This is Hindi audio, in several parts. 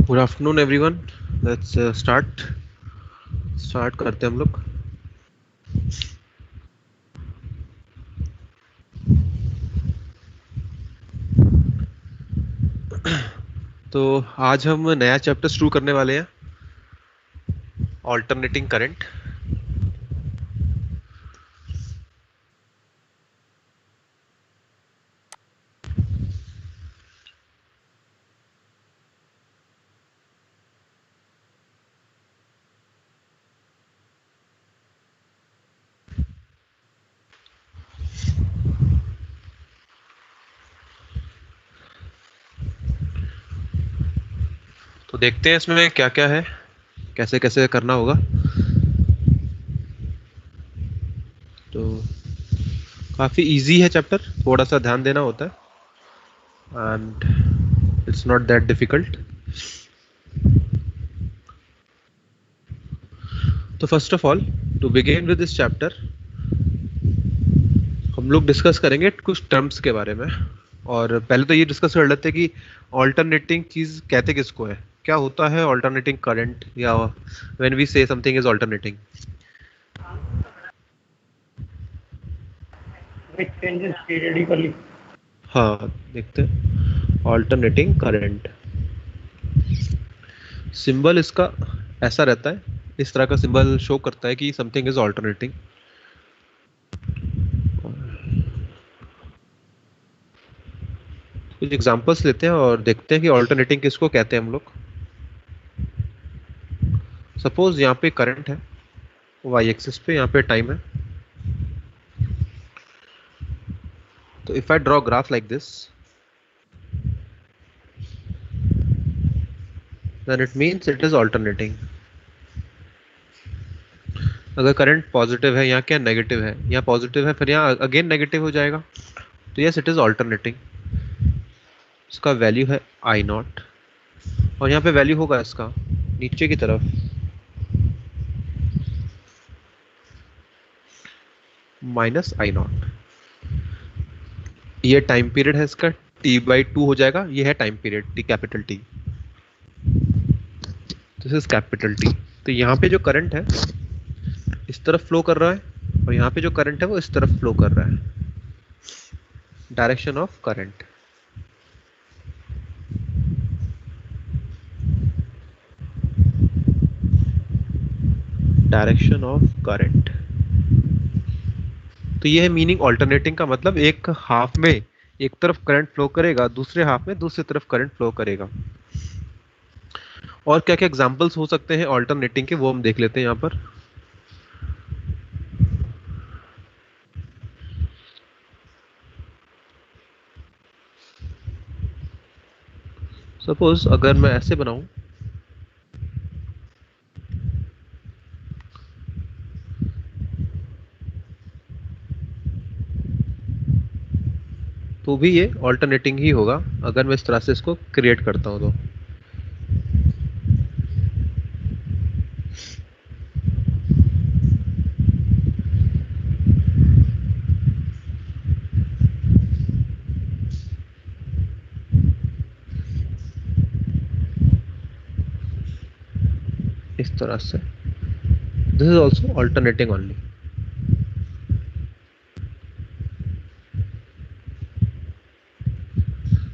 Good afternoon everyone. Let's start करते हैं हम लोग। तो आज हम नया चैप्टर शुरू करने वाले हैं, ऑल्टरनेटिंग करंट। तो देखते हैं इसमें क्या क्या है, कैसे कैसे करना होगा। तो काफ़ी इजी है चैप्टर, थोड़ा सा ध्यान देना होता है and it's not that difficult. तो first of all, to begin with this chapter, हम लोग डिस्कस करेंगे कुछ टर्म्स के बारे में। और पहले तो ये डिस्कस कर लेते हैं कि ऑल्टरनेटिंग चीज़ कहते किसको है, क्या होता है ऑल्टरनेटिंग करंट, या when we say something is alternating. which changes periodically. हाँ, देखते हैं ऑल्टरनेटिंग करंट। सिंबल इसका ऐसा रहता है, इस तरह का सिंबल शो करता है कि समथिंग इज ऑल्टरनेटिंग। कुछ एग्जांपल्स लेते हैं और देखते हैं कि ऑल्टरनेटिंग किसको कहते हैं हम लोग। सपोज यहाँ पे करंट है, वाई एक्सिस पे, यहाँ पे टाइम है। तो if I draw graph like this, then it means it is alternating। अगर करंट पॉजिटिव है, यहाँ क्या नेगेटिव है, यहाँ पॉजिटिव है फिर यहाँ अगेन नेगेटिव हो जाएगा, तो यस इट इज ऑल्टरनेटिंग। इसका वैल्यू है आई नॉट, और यहाँ पे वैल्यू होगा इसका नीचे की तरफ माइनस आई नॉट। ये टाइम पीरियड है इसका, t/2 हो जाएगा। ये है time period T, capital T, this is capital T. तो यहाँ पे जो करंट है इस तरफ फ्लो कर रहा है, और यहाँ पे जो करंट है वो इस तरफ फ्लो कर रहा है। Direction of current, direction of current. तो ये है मीनिंग ऑल्टरनेटिंग का। मतलब एक हाफ में एक तरफ करंट फ्लो करेगा, दूसरे हाफ में दूसरी तरफ करंट फ्लो करेगा। और क्या क्या एग्जांपल्स हो सकते हैं ऑल्टरनेटिंग के, वो हम देख लेते हैं यहाँ पर। सपोज अगर मैं ऐसे बनाऊं, तो भी ये ऑल्टरनेटिंग ही होगा अगर मैं इस तरह से इसको क्रिएट करता हूं तो। इस तरह से this is also alternating only.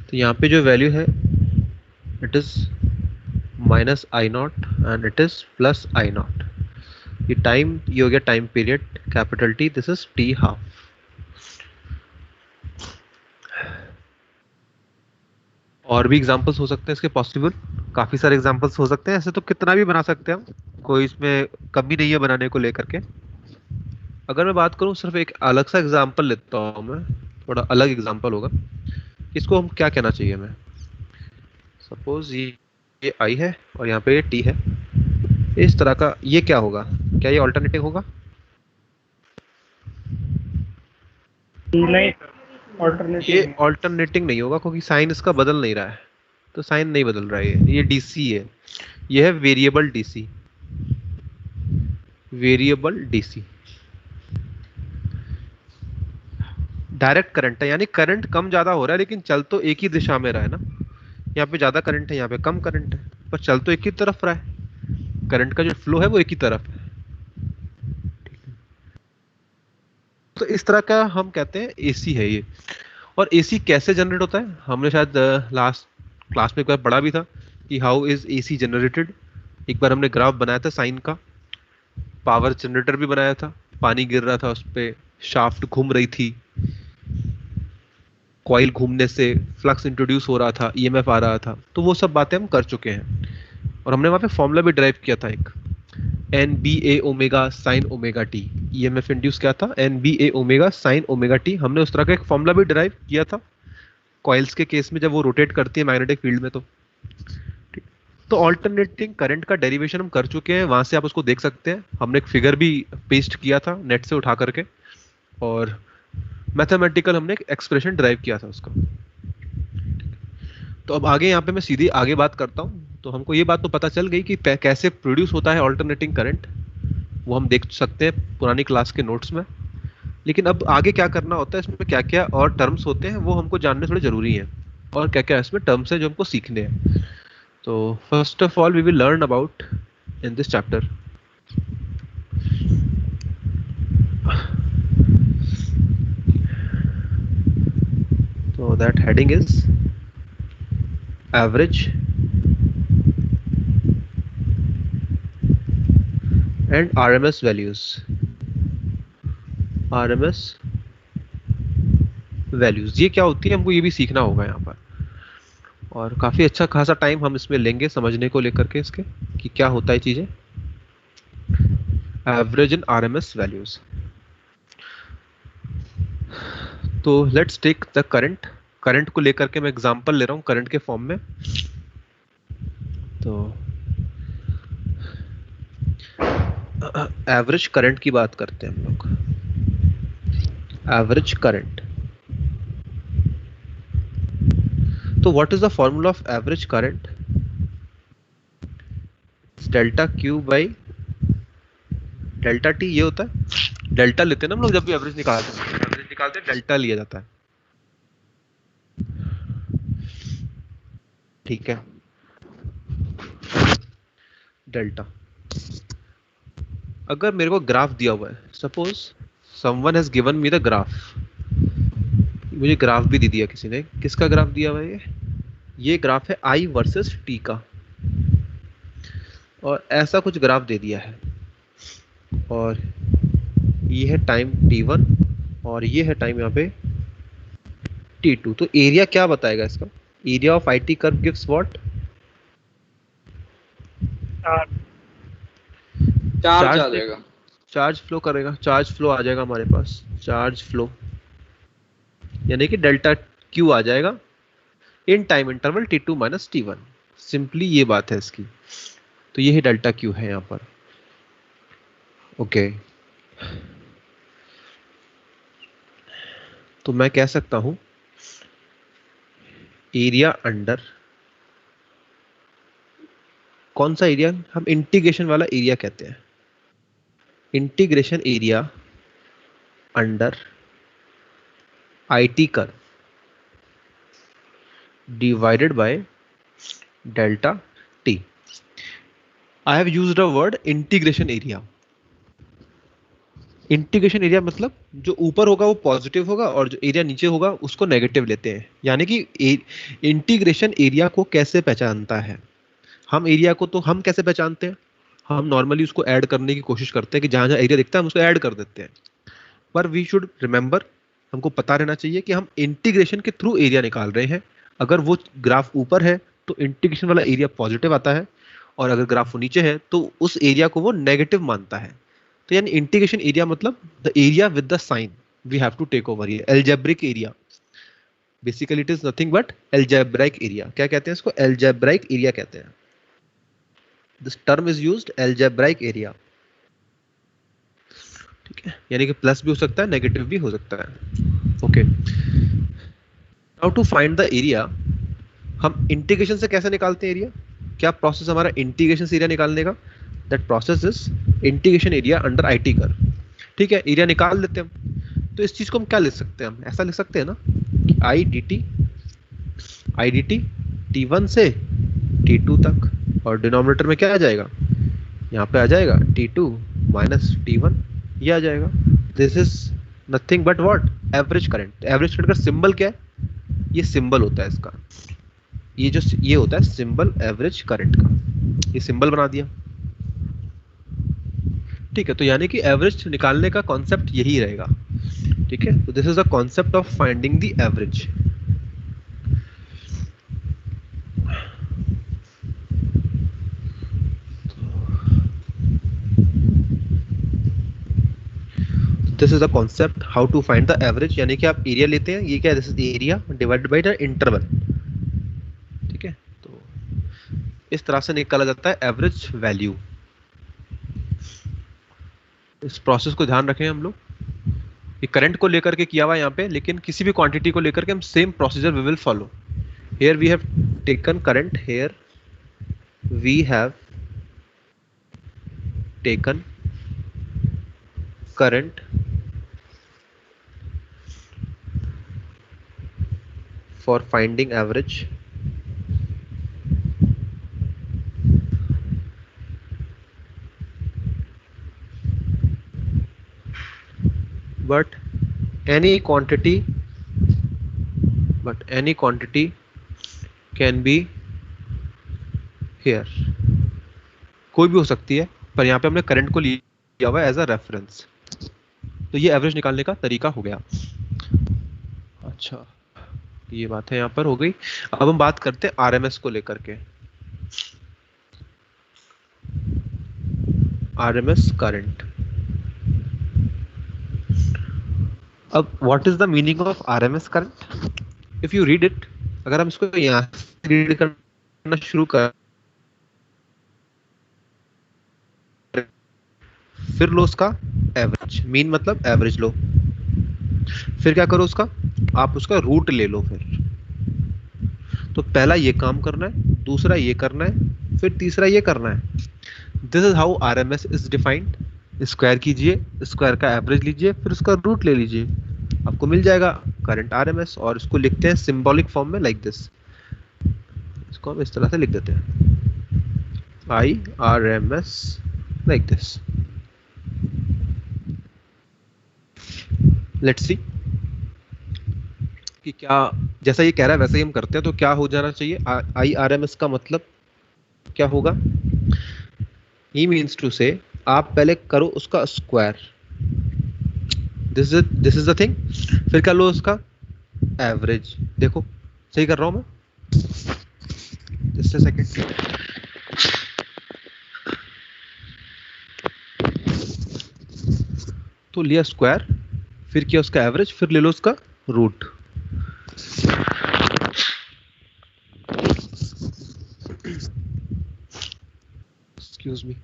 तो यहाँ पे जो वैल्यू है it is minus I not and it is plus I not. ये टाइम, ये हो गया time period capital T, this is T half. और भी एग्जांपल्स हो सकते हैं इसके पॉसिबल, काफी सारे एग्जांपल्स हो सकते हैं। ऐसे तो कितना भी बना सकते हैं हम, कोई इसमें कमी नहीं है बनाने को लेकर के। अगर मैं बात करूं, सिर्फ एक अलग सा एग्जांपल लेता हूं मैं, थोड़ा अलग एग्जांपल होगा। इसको हम क्या कहना चाहिए हमें। सपोज ये आई है और यहाँ पे ये टी है, इस तरह का। ये क्या होगा, क्या ये ऑल्टरनेटिव होगा? नहीं, ये ऑल्टरनेटिव ऑल्टरनेटिंग नहीं होगा, क्योंकि साइन इसका बदल नहीं रहा है। तो साइन नहीं बदल रहा है, ये डीसी है। ये है variable DC, variable DC. Direct current है, यानी करंट कम ज्यादा हो रहा है लेकिन चल तो एक ही दिशा में रहा है ना। यहाँ पे ज्यादा करंट है, यहाँ पे कम करंट है। पर चल तो एक ही तरफ रहा है, करंट का जो फ्लो है वो एक ही तरफ है। तो इस तरह का हम कहते हैं एसी है ये। और एसी कैसे जनरेट होता है, हमने शायद लास्ट क्लास में एक बार पढ़ा भी था कि हाउ इज एसी जनरेटेड। एक बार हमने ग्राफ बनाया था साइन का, पावर जनरेटर भी बनाया था, पानी गिर रहा था उस पे, शाफ्ट घूम रही थी, कॉइल घूमने से फ्लक्स इंट्रोड्यूस हो रहा था, ईएमएफ आ रहा था, तो वो सब बातें हम कर चुके हैं। और हमने वहां पे फॉर्मूला भी ड्राइव किया था एक, N B A omega sine omega T. EMF induce क्या था, N B A omega sine omega T. हमने उस तरह का एक फॉर्मूला भी ड्राइव किया था कॉइल्स के केस में, जब वो रोटेट करती है मैग्नेटिक फील्ड में। तो ठीक। तो ऑल्टरनेटिंग करंट का डेरिवेशन हम कर चुके हैं, वहां से आप उसको देख सकते हैं। हमने एक फिगर भी पेस्ट किया था नेट से उठा करके, और मैथमेटिकल हमने एक एक्सप्रेशन ड्राइव किया था उसका। तो अब आगे यहाँ पे मैं सीधी आगे बात करता हूँ। तो हमको ये बात तो पता चल गई कि कैसे प्रोड्यूस होता है ऑल्टरनेटिंग करंट, वो हम देख सकते हैं पुरानी क्लास के नोट्स में। लेकिन अब आगे क्या करना होता है, इसमें क्या क्या और टर्म्स होते हैं वो हमको जानने थोड़े जरूरी हैं, और क्या क्या इसमें टर्म्स है जो हमको सीखने हैं। तो first of all we will learn about in this chapter so that heading is average and RMS values। RMS values ये क्या होती है, हमको ये भी सीखना होगा यहाँ पर, और काफी अच्छा खासा टाइम हम इसमें लेंगे समझने को लेकर के इसके कि क्या होता है चीजें। Average and RMS values। तो let's take the current. Current को लेकर के मैं एग्जांपल ले रहा हूँ करंट के फॉर्म में। तो एवरेज करंट की बात करते हैं हम लोग। एवरेज करंट, तो what is the formula of average current? Delta Q by delta T. ये होता है डेल्टा लेते हैं ना हम लोग जब भी एवरेज निकालते हैं डेल्टा लिया जाता है, ठीक है। डेल्टा, अगर मेरे को ग्राफ दिया हुआ है, suppose someone has given me the graph, मुझे ग्राफ भी दे दिया किसी ने, किसका ग्राफ दिया हुआ है ये ग्राफ है आई वर्सेस टी का, और ऐसा कुछ ग्राफ दे दिया है, और ये है टाइम t1 और ये है टाइम यहाँ पे t2। तो एरिया क्या बताएगा इसका? Area of IT curve gives what? Charge आ जाएगा, चार्ज फ्लो करेगा, चार्ज फ्लो आ जाएगा हमारे पास, चार्ज फ्लो यानी कि डेल्टा क्यू आ जाएगा in time interval t2 minus t1। Simply ये बात है इसकी। तो ये है डेल्टा क्यू है यहाँ पर, ओके। तो मैं कह सकता हूं एरिया अंडर, कौन सा एरिया? हम इंटीग्रेशन वाला एरिया कहते हैं, integration area under IT curve divided by delta t। I have used a word integration area. Integration area मतलब जो ऊपर होगा वो पॉजिटिव होगा और जो एरिया नीचे होगा उसको नेगेटिव लेते हैं। यानी कि इंटीग्रेशन एरिया को कैसे पहचानता है? हम एरिया को तो हम कैसे पहचानते हैं? हम नॉर्मली उसको ऐड करने की कोशिश करते हैं कि जहां जहां एरिया दिखता है हम उसको ऐड कर देते हैं। पर वी शुड रिमेंबर, हमको पता रहना चाहिए कि हम इंटीग्रेशन के थ्रू एरिया निकाल रहे हैं। अगर वो ग्राफ ऊपर है तो इंटीग्रेशन वाला एरिया पॉजिटिव आता है, और अगर ग्राफ नीचे है तो उस एरिया को वो नेगेटिव मानता है। तो यानी इंटीग्रेशन एरिया मतलब the area with the sign we have to take over here, algebraic area. Basically it is nothing but algebraic area. क्या कहते हैं इसको? अलजेब्रिक एरिया कहते हैं। This term is used, algebraic area, ठीक है। यानी कि प्लस भी हो सकता है, नेगेटिव भी हो सकता है, okay. Now to find the area, हम इंटीग्रेशन से कैसे निकालते हैं एरिया? क्या प्रोसेस हमारा इंटीग्रेशन से एरिया निकालने का? That process is integration area under IT curve, ठीक है। एरिया निकाल लेते हैं हम। तो इस चीज को हम क्या लिख सकते हैं? हम ऐसा लिख सकते हैं ना कि I dt t1 से t2 तक और डिनोमिनेटर में क्या आ जाएगा, यहाँ पे आ जाएगा T2 माइनस T1, ये आ जाएगा। This is nothing but what, average current. Average current का सिंबल क्या है, ये सिंबल होता है इसका, ये जो ये होता है सिंबल एवरेज करंट का, ये सिंबल बना दिया। ठीक है, तो यानी कि एवरेज निकालने का कॉन्सेप्ट यही रहेगा। ठीक है, तो this is the concept of finding the average. This is the concept how to find the average, यानी कि आप एरिया लेते हैं, ये क्या है, this is area divided by the interval. ठीक है, तो इस तरह से निकाला जाता है एवरेज वैल्यू। इस प्रोसेस को ध्यान रखें हम लोग, ये करंट को लेकर के किया हुआ है यहाँ पे, लेकिन किसी भी क्वांटिटी को लेकर के हम same procedure we will follow. Here we have taken current, here we have taken current for finding average, but any quantity can be here, कोई भी हो सकती है, पर यहाँ पे हमने करंट को लिया हुआ है एज अ रेफरेंस। तो ये एवरेज निकालने का तरीका हो गया। अच्छा, ये बात है यहाँ पर हो गई। अब हम बात करते हैं आरएमएस को लेकर के, आरएमएस करंट। अब what is the meaning of RMS current, if you read it, अगर हम इसको यहाँ से रीड करना शुरू कर, फिर लो उसका एवरेज, मीन मतलब एवरेज लो, फिर क्या करो उसका, आप उसका रूट ले लो। फिर तो पहला ये काम करना है, दूसरा ये करना है, फिर तीसरा ये करना है। This is how RMS is defined. Square कीजिए, स्क्वायर का एवरेज लीजिए, फिर उसका रूट ले लीजिए, आपको मिल जाएगा करंट आरएमएस। और इसको लिखते हैं सिंबॉलिक फॉर्म में लाइक दिस, इसको हम इस तरह से लिख देते हैं I R M S like this. Let's see कि क्या, जैसा ये कह रहा है वैसा ही हम करते हैं, तो क्या हो जाना चाहिए, आई आर एम एस का मतलब क्या होगा, ही मीन्स टू से आप पहले करो उसका square, this is the thing, फिर क्या लो उसका एवरेज। देखो सही कर रहा हूं मैं, जस्ट अ सेकंड। तो लिया स्क्वायर, फिर किया उसका एवरेज, फिर ले लो उसका रूट। Excuse me.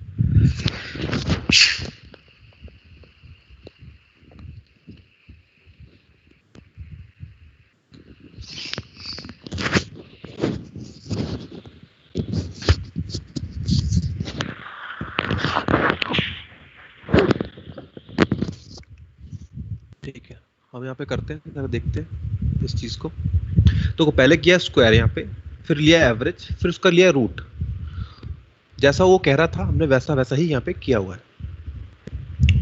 ठीक है, हम यहाँ पे करते हैं, जरा देखते हैं इस चीज को। तो पहले किया स्क्वायर यहाँ पे, फिर लिया एवरेज, फिर उसका लिया रूट। जैसा वो कह रहा था हमने वैसा वैसा ही यहाँ पे किया हुआ है।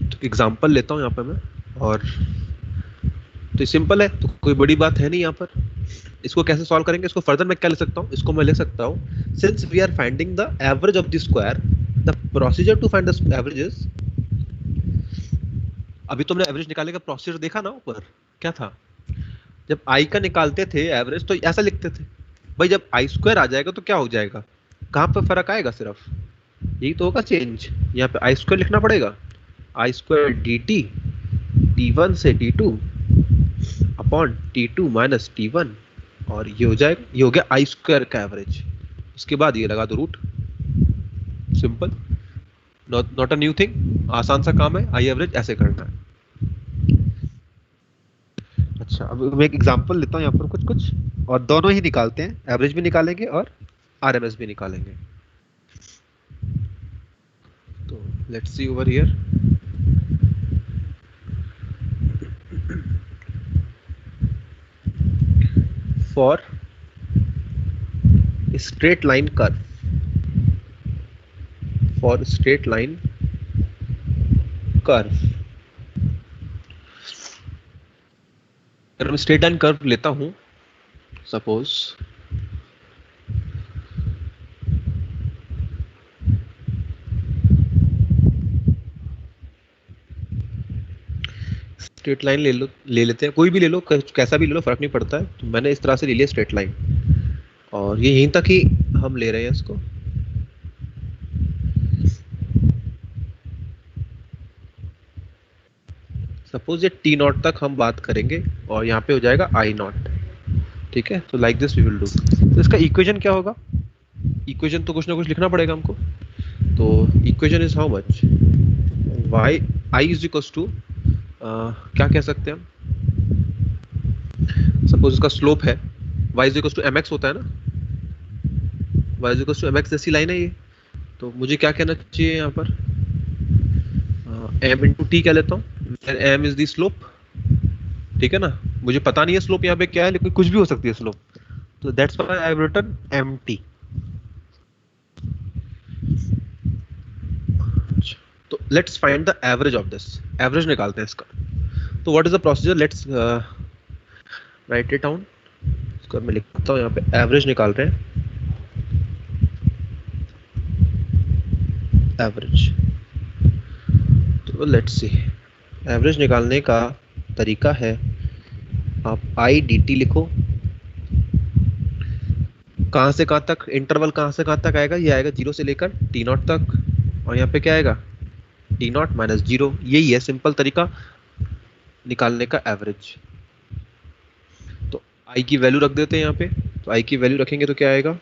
तो एग्जांपल लेता हूँ यहाँ पे मैं, और तो सिंपल है, तो कोई बड़ी बात है नहीं यहाँ पर। इसको कैसे सॉल्व करेंगे, इसको फर्दर मैं क्या ले सकता हूँ, इसको मैं ले सकता हूँ, since we are finding the average of the square, the procedure to find the average is, अभी तुमने एवरेज निकालने का प्रोसीजर देखा ना ऊपर, क्या था, जब आई का निकालते थे एवरेज तो ऐसा लिखते थे भाई, जब आई स्क्वायर आ जाएगा तो क्या हो जाएगा, कहाँ पर फर्क आएगा, सिर्फ यही तो होगा चेंज, यहाँ पे आई स्क्वायर लिखना पड़ेगा, आई स्क्वायर डी टी, T1 से T2 upon T2 minus T1, और ये हो जाएगा, ये हो गया आई स्क्वायर का एवरेज। उसके बाद ये लगा दो root, simple, not a new thing, आसान सा काम है, आई एवरेज ऐसे करना है। अच्छा, अब मैं एक एग्जांपल लेता हूँ यहाँ पर कुछ, और दोनों ही निकालते हैं, एवरेज भी निकालेंगे और आरएमएस भी निकालेंगे। तो let's see over here, for a straight line curve, for straight line curve. अगर मैं स्ट्रेट लाइन कर्व लेता हूं, सपोज स्ट्रेट लाइन ले लेते हैं, कोई भी ले लो, कैसा भी ले लो, फर्क नहीं पड़ता है। तो मैंने इस तरह से ले लिया स्ट्रेट लाइन, और ये यहीं तक ही हम ले रहे हैं इसको। सपोज ये टी नॉट तक हम बात करेंगे, और यहाँ पे हो जाएगा आई नॉट। ठीक है, तो like this we will do. तो इसका इक्वेशन क्या होगा? इक्वेशन तो कुछ ना कुछ लिखना पड़ेगा हमको। तो equation is how much, Y I is equal to, क्या कह सकते हैं हम, सपोज इसका स्लोप है y is equal to mx होता है ना, y is equal to mx जैसी लाइन है ये। तो मुझे क्या कहना चाहिए यहाँ पर, m इंटू टी कह लेता हूँ, m इज द स्लोप। ठीक है ना, मुझे पता नहीं है स्लोप यहाँ पे क्या है, लेकिन कुछ भी हो सकती है स्लोप। तो that's why I have written mt। तो let's find the average of this, average निकालते हैं इसका। तो what is the procedure, let's write it down. इसको मैं लिखता हूँ यहाँ पे, एवरेज निकाल रहे हैं, एवरेज। तो लेट्स सी, एवरेज निकालने का तरीका है, आप आई डी टी लिखो। कहाँ से कहाँ तक, इंटरवल कहाँ से कहाँ तक आएगा, ये आएगा 0 से लेकर टी नॉट तक, और यहाँ पे क्या आएगा, टी नॉट माइनस 0। यही है सिंपल तरीका निकालने का एवरेज। तो आई की वैल्यू रख देते हैं यहाँ पे। तो आई की वैल्यू रखेंगे तो क्या आएगा,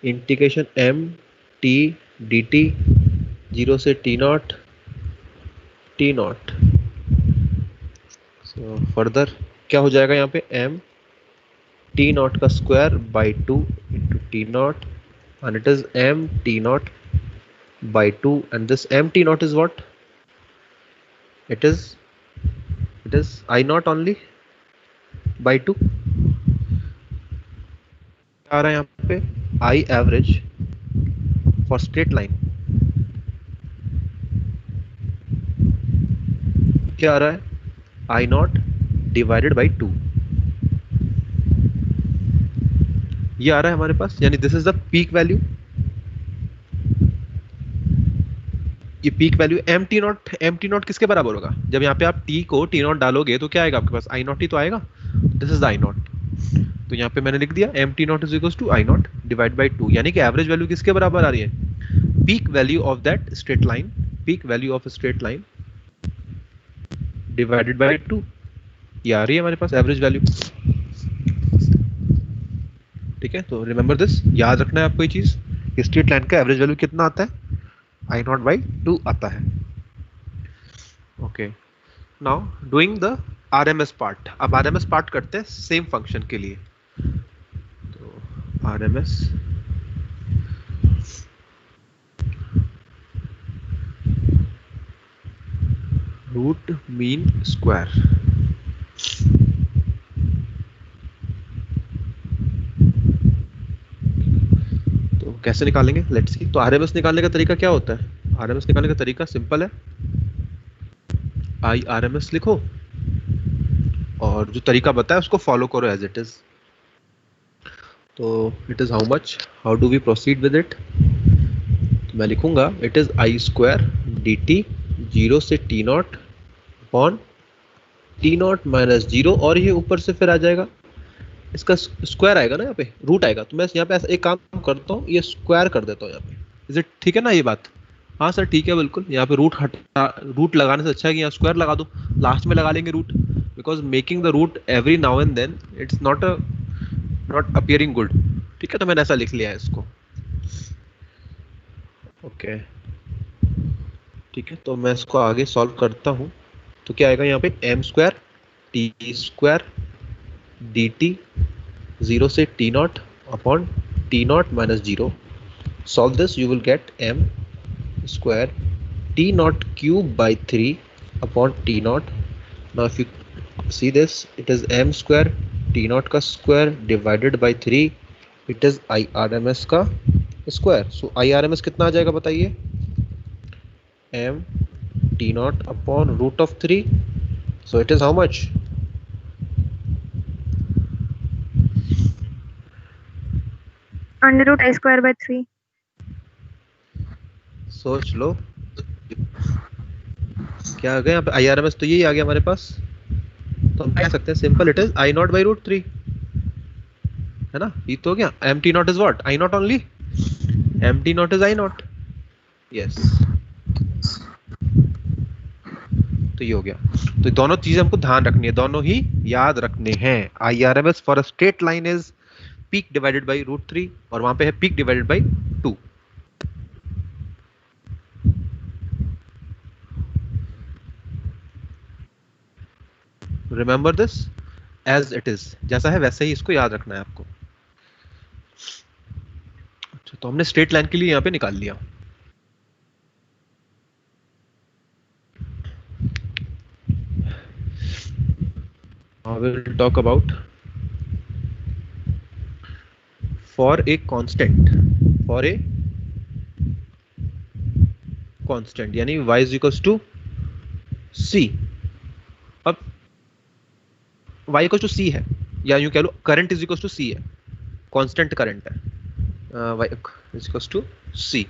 integration M T D T 0 से टी नॉट सो फर्दर क्या हो जाएगा यहाँ पे, एम टी नॉट का square by 2 into T naught, and it is M T naught by 2, and this mt naught is what, it is I naught only by 2। क्या आ रहा है यहाँ पे, I average for straight line क्या आ रहा है, I naught divided by 2। ये आ रहा है हमारे पास, यानी this is the peak value. ये peak value M T naught किसके बराबर होगा, जब यहाँ पे आप टी को टी नॉट डालोगे तो क्या आएगा आपके पास, आई नॉट ही तो आएगा। This is the I naught. तो यहाँ पे मैंने लिख दिया M T naught is equal to I naught divide by 2, यानी कि एवरेज वैल्यू किसके बराबर आ रही है, peak value of that straight line, peak value of straight line divided by 2, ये आ रही है हमारे पास एवरेज वैल्यू। ठीक है, तो रिमेंबर दिस, याद रखना है आपको ये चीज, स्ट्रेट लाइन का एवरेज वैल्यू कितना आता है, आई नॉट बाई 2 आता है। Okay, now doing the RMS part. अब आरएमएस पार्ट करते हैं सेम फंक्शन के लिए। तो आरएमएस रूट मीन स्क्वायर। तो कैसे निकालेंगे, लेट्स सी। तो आरएमएस निकालने का तरीका क्या होता है, आरएमएस निकालने का तरीका सिंपल है, आई आरएमएस लिखो और जो तरीका बताया उसको फॉलो करो एज इट इज। तो it is how much, how do we proceed with it. तो मैं लिखूंगा it is I square D T 0 से T naught upon T naught minus 0, और ये ऊपर से फिर आ जाएगा, इसका स्क्वायर आएगा ना, यहाँ पे रूट आएगा। तो मैं यहाँ पे ऐसा एक काम करता हूँ, ये स्क्वायर कर देता हूँ यहाँ पे। इज इट ठीक है ना ये बात? हाँ सर ठीक है बिल्कुल। यहाँ पे रूट लगाने से अच्छा है कि यहाँ स्क्वायर लगा दो, लास्ट में लगा लेंगे root, because making the root every now and then it's not appearing good. ठीक है, तो मैंने ऐसा लिख लिया है इसको। ओके ठीक है, तो मैं इसको आगे सॉल्व करता हूँ। तो क्या आएगा यहाँ पे, M square T square D T 0 से T naught upon T naught minus 0। Solve this, you will get M square T naught cube by 3 upon T naught. Now if you see this, it is M square T naught का square divided by 3, it is I R M S का square. So I R M S कितना आ जाएगा बताइए, m t naught upon root of 3. So it is how much? Under root I square by 3. सोच लो क्या आ गया यहाँ पे, IRMS तो यही आ गया हमारे पास, तो हम कह सकते हैं simple, it is I naught by root 3, है ना, ये तो हो गया. M T naught is what? I naught only. M T naught is I naught. Yes, तो ये हो गया. तो दोनों चीजें हमको ध्यान रखनी है, दोनों ही याद रखने हैं. IRMS for a straight line is peak divided by root 3, और वहां पे है peak divided by 2. Remember this as it is, जैसा है वैसे ही इसको याद रखना है आपको. अच्छा, तो हमने स्ट्रेट लाइन के लिए यहाँ पे निकाल लिया. I will talk about for a constant, यानी y is equals to c. अब y इक्वल टू c है, या यूं कह लो current is equal to c है, कांस्टेंट करंट है. y is equal to c,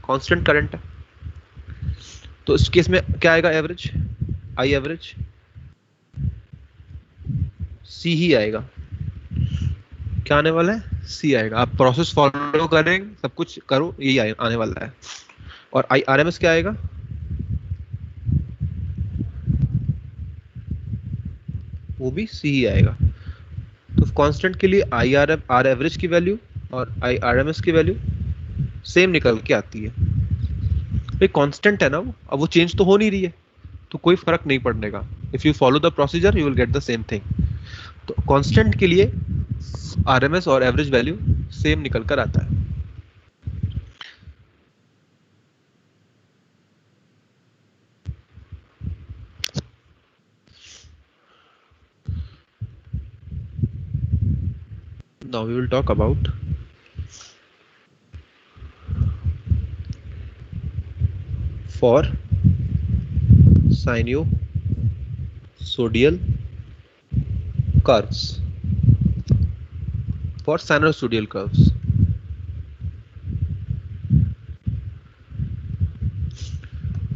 constant current है. तो इस केस में क्या आएगा? एवरेज, आई एवरेज c ही आएगा. क्या आने वाला है? c आएगा. आप प्रोसेस फॉलो करें, सब कुछ करो, यही आने वाला है. और IRMS क्या आएगा? वो भी c ही आएगा. तो कांस्टेंट के लिए आर एवरेज की वैल्यू और IRMS की वैल्यू सेम निकल के आती है. भाई कांस्टेंट है ना वो, अब वो चेंज तो हो नहीं रही है, तो कोई फर्क नहीं पड़ने का. If you follow the procedure you will get the same thing. तो कांस्टेंट के लिए RMS और एवरेज वैल्यू सेम निकल कर आता है. Now we will talk about for sinusoidal curves. For sinusoidal curves,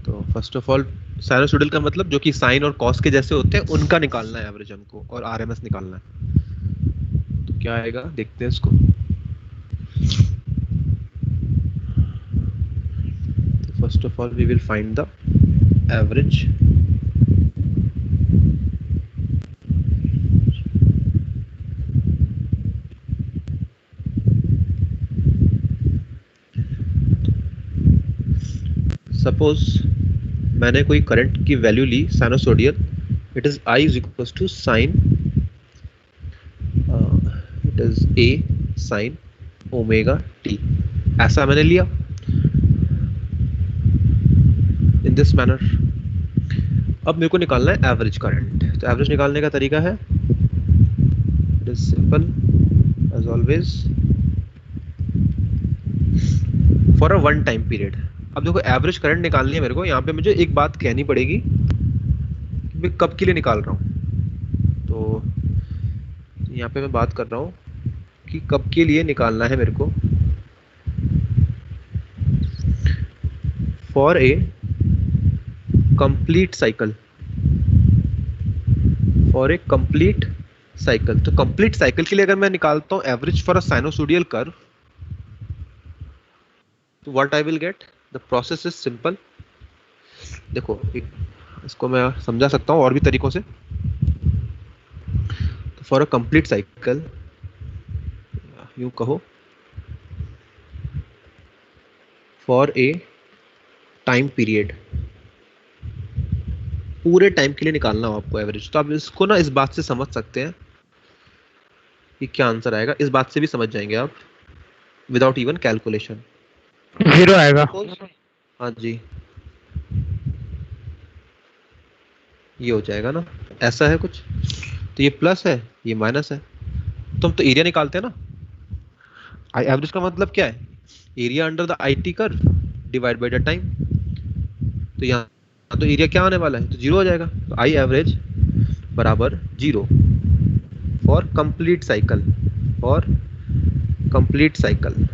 तो फर्स्ट ऑफ ऑल साइनोसॉइडल का मतलब जो कि साइन और कॉस के जैसे होते हैं उनका निकालना है एवरेज हमको, और RMS निकालना है. तो क्या आएगा देखते हैं इसको. First of all we will find the average. Suppose मैंने कोई करंट की वैल्यू ली sinusoidal, it is I is equal to sine, it is A sine omega t, ऐसा मैंने लिया इन दिस मैनर. अब मेरे को निकालना है एवरेज करंट. तो एवरेज निकालने का तरीका है, it is simple as always, for a one time period. अब देखो एवरेज करंट निकालनी है मेरे को, यहाँ पे मुझे एक बात कहनी पड़ेगी कि मैं कब के लिए निकाल रहा हूँ. तो यहाँ पे मैं बात कर रहा हूँ कि कब के लिए निकालना है मेरे को. For a complete cycle, for a complete cycle. तो कंप्लीट साइकिल के लिए अगर मैं निकालता हूँ average for a sinusoidal curve, तो what I will get, the process is simple. देखो इसको मैं समझा सकता हूँ और भी तरीकों से. तो फॉर अ कंप्लीट साइकिल, यूं कहो, फॉर ए टाइम पीरियड, पूरे टाइम के लिए निकालना हो आपको एवरेज. तो आप इसको ना इस बात से समझ सकते हैं कि क्या आंसर आएगा. इस बात से भी समझ जाएंगे आप विदाउट इवन कैलकुलेशन. 0 आएगा. हाँ जी, ये हो जाएगा ना, ऐसा है कुछ. तो ये प्लस है, ये माइनस है, तो हम तो एरिया निकालते हैं ना. आई एवरेज का मतलब क्या है? Area under the IT curve divide by the time. तो यहाँ तो एरिया क्या आने वाला है, तो 0 हो जाएगा। तो आई एवरेज बराबर 0 for complete cycle, for complete cycle,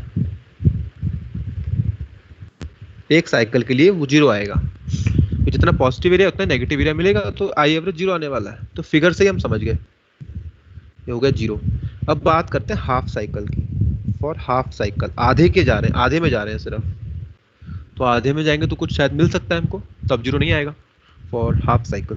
एक साइकिल के लिए वो 0 आएगा। तो जितना पॉजिटिव एरिया उतना नेगेटिव एरिया मिलेगा, तो आई एवरेज 0 आने वाला है। तो फिगर से ही हम समझ गए, ये हो गया 0। अब बात करते हैं हाफ साइकिल की। फॉर हाफ साइकिल, आधे के जा रहे हैं, आधे में जा रहे हैं सिर्फ, तो आधे में जाएंगे तो कुछ शायद मिल सकता है हमको, तब 0 नहीं आएगा। फॉर हाफ साइकिल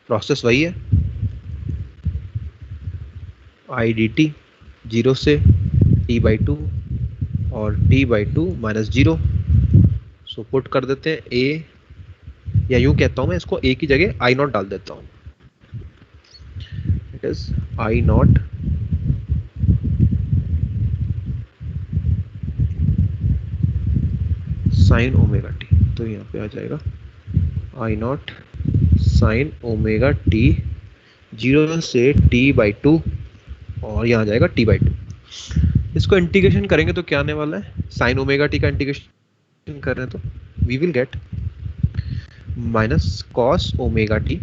प्रोसेस वही है, आई डी टी 0 से t/2 और t/2 माइनस 0। सो पुट कर देते हैं a, या यूं कहता हूं मैं इसको, a की जगह आई नॉट डाल देता हूं। It is I not sign omega T. तो यहाँ पे आ जाएगा आई नॉट साइन ओमेगा टी 0 से t/2 और यहाँ आ जाएगा t/2। इसको इंटीग्रेशन करेंगे तो क्या आने वाला है, साइन ओमेगा टी का इंटीग्रेशन कर रहे हैं तो we will get minus cos omega T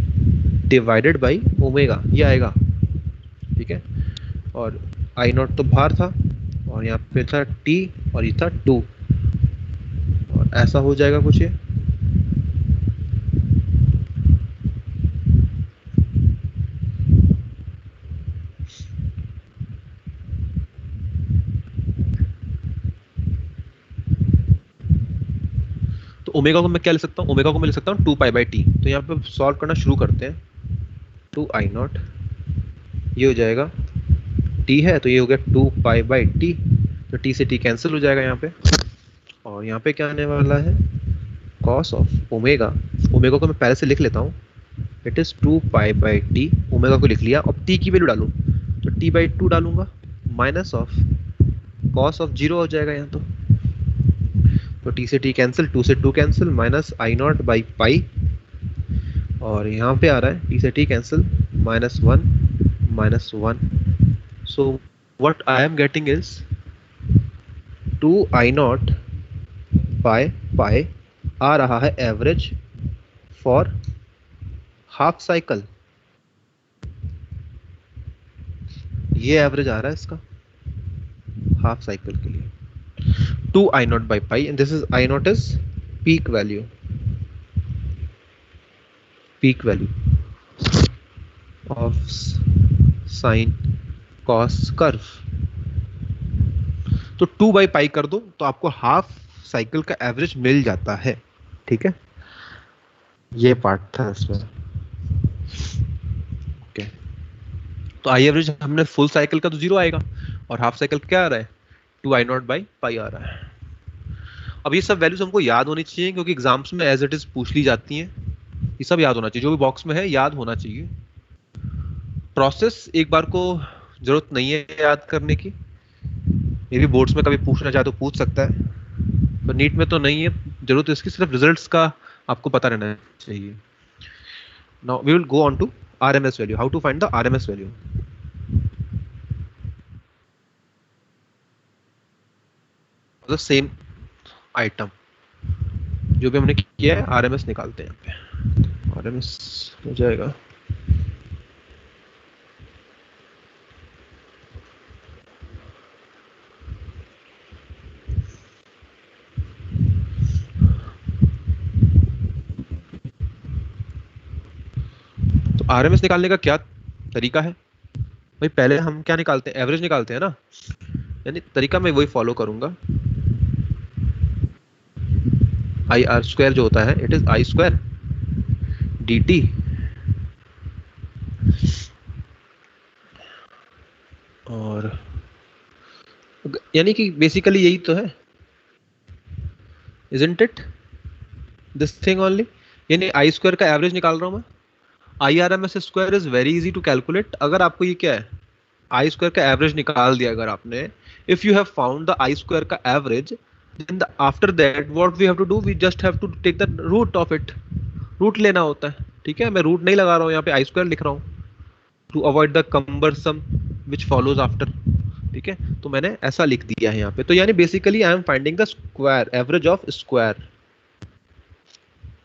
divided by omega, ये आएगा, ठीक है। और आई नॉट तो बाहर था और यहाँ पे था t और ये था 2, और ऐसा हो जाएगा कुछ ये। तो ओमेगा को मैं क्या ले सकता हूँ, ओमेगा को मैं ले सकता हूँ 2π/t। तो यहाँ पे सॉल्व करना शुरू करते हैं। 2i0 ये हो जाएगा, t है तो ये हो गया 2π/t, तो t से t कैंसिल हो जाएगा यहाँ पे। और यहाँ पे क्या आने वाला है, cos ऑफ ओमेगा, ओमेगा को मैं पहले से लिख लेता हूँ, इट इज 2π/t। ओमेगा को लिख लिया, अब t की वैल्यू डालूँ तो t/2 डालूंगा, माइनस ऑफ cos ऑफ 0 हो जाएगा यहाँ तो t से t कैंसिल, 2 से 2 कैंसिल, माइनस i0/पाई, और यहाँ पे आ रहा है t से t cancel, -1 so what I am getting is 2i0 पाई आ रहा है एवरेज फॉर हाफ साइकिल, ये एवरेज आ रहा है इसका हाफ साइकिल के लिए, 2i0/pi, and this is i0 is peak value of sine cos curve। तो 2/pi कर दो तो आपको हाफ साइकिल का एवरेज मिल जाता है, ठीक है। ये पार्ट था इसमें, ओके। तो आई एवरेज हमने फुल साइकिल का तो 0 आएगा, और हाफ साइकिल क्या आ रहा है, 2i0/pi आ रहा है। अब ये सब वैल्यूज हमको याद होनी चाहिए, क्योंकि एग्जाम्स में एज इट इज पूछ ली जाती हैं। ये सब याद होना चाहिए, जो भी बॉक्स में है याद होना चाहिए। प्रोसेस एक बार को जरूरत नहीं है याद करने की, ये भी बोर्ड्स में कभी पूछना चाहे तो पूछ सकता है, तो नीट में तो नहीं है जरूरत इसकी, सिर्फ रिजल्ट्स का आपको पता रहना चाहिए। Now we will go on to RMS value, how to find the RMS value. The same item जो भी हमने किया है, RMS निकालते हैं। यहाँ पे RMS हो जाएगा तो RMS निकालने का क्या तरीका है भाई, पहले हम क्या निकालते हैं, एवरेज निकालते हैं ना, यानी तरीका मैं वही फॉलो करूंगा। IR² जो होता है, इट इज I² dt और यानी कि बेसिकली यही तो है, isn't it this thing only, यानी I² का एवरेज निकाल रहा हूं मैं। IRMS² is very easy to calculate. अगर आपको ये क्या है, I² का एवरेज निकाल दिया अगर आपने, if you have found the I² का average, then after that what we have to do, we just have to take the root of it, root लेना होता है, ठीक है। मैं रूट नहीं लगा रहा हूँ यहाँ पे, I² लिख रहा हूँ to avoid the cumbersome which follows after. ठीक है, तो मैंने ऐसा लिख दिया है यहाँ पे। तो यानी basically I am finding the square, average of square,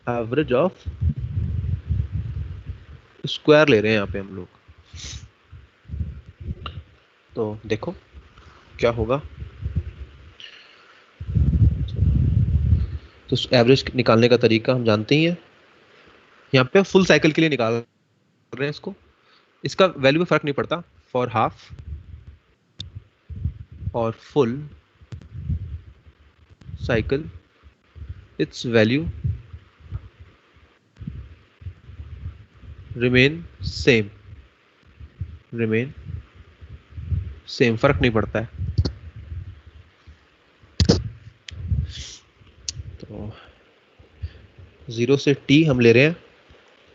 average of square ले रहे हैं यहाँ पे हम लोग। तो देखो क्या होगा। तो एवरेज निकालने का तरीका हम जानते ही हैं। यहाँ पे फुल साइकिल के लिए निकाल रहे हैं इसको, इसका वैल्यू में फर्क नहीं पड़ता, फॉर हाफ और full cycle it's value remain same, remain same, फर्क नहीं पड़ता है। तो 0 से t हम ले रहे हैं,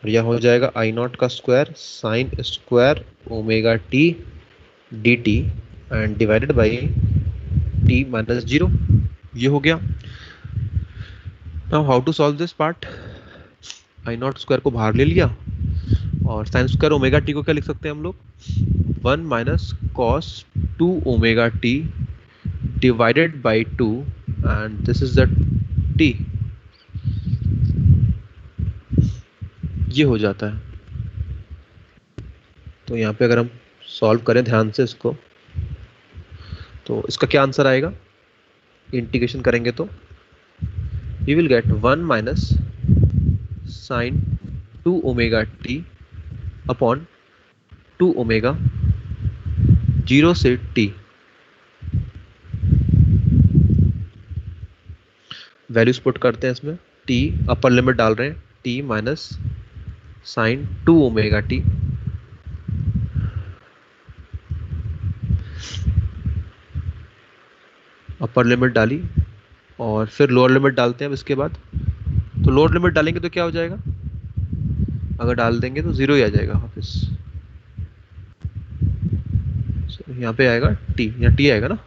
और यह हो जाएगा आई नॉट का square sine square omega T D T and divided by t minus 0। ये हो गया। Now how to solve this part. I naught square को बाहर ले लिया, और साइन स्क्वायर ओमेगा टी को क्या लिख सकते हैं हम लोग, 1 minus cos 2 omega T divided by 2 and this is the t। ये हो जाता है। तो यहाँ पे अगर हम सॉल्व करें ध्यान से इसको, तो इसका क्या आंसर आएगा, इंटीग्रेशन करेंगे तो we will get 1 minus sine 2 omega T upon 2 omega 0 से t। वैल्यूज पुट करते हैं इसमें, t अपर लिमिट डाल रहे हैं, t minus sine 2 omega T upper limit डाली, और फिर लोअर लिमिट डालते हैं अब इसके बाद। तो लोअर लिमिट डालेंगे तो क्या हो जाएगा, अगर डाल देंगे तो 0 ही आ जाएगा वापस। यहाँ पे आएगा t, यहाँ t आएगा ना,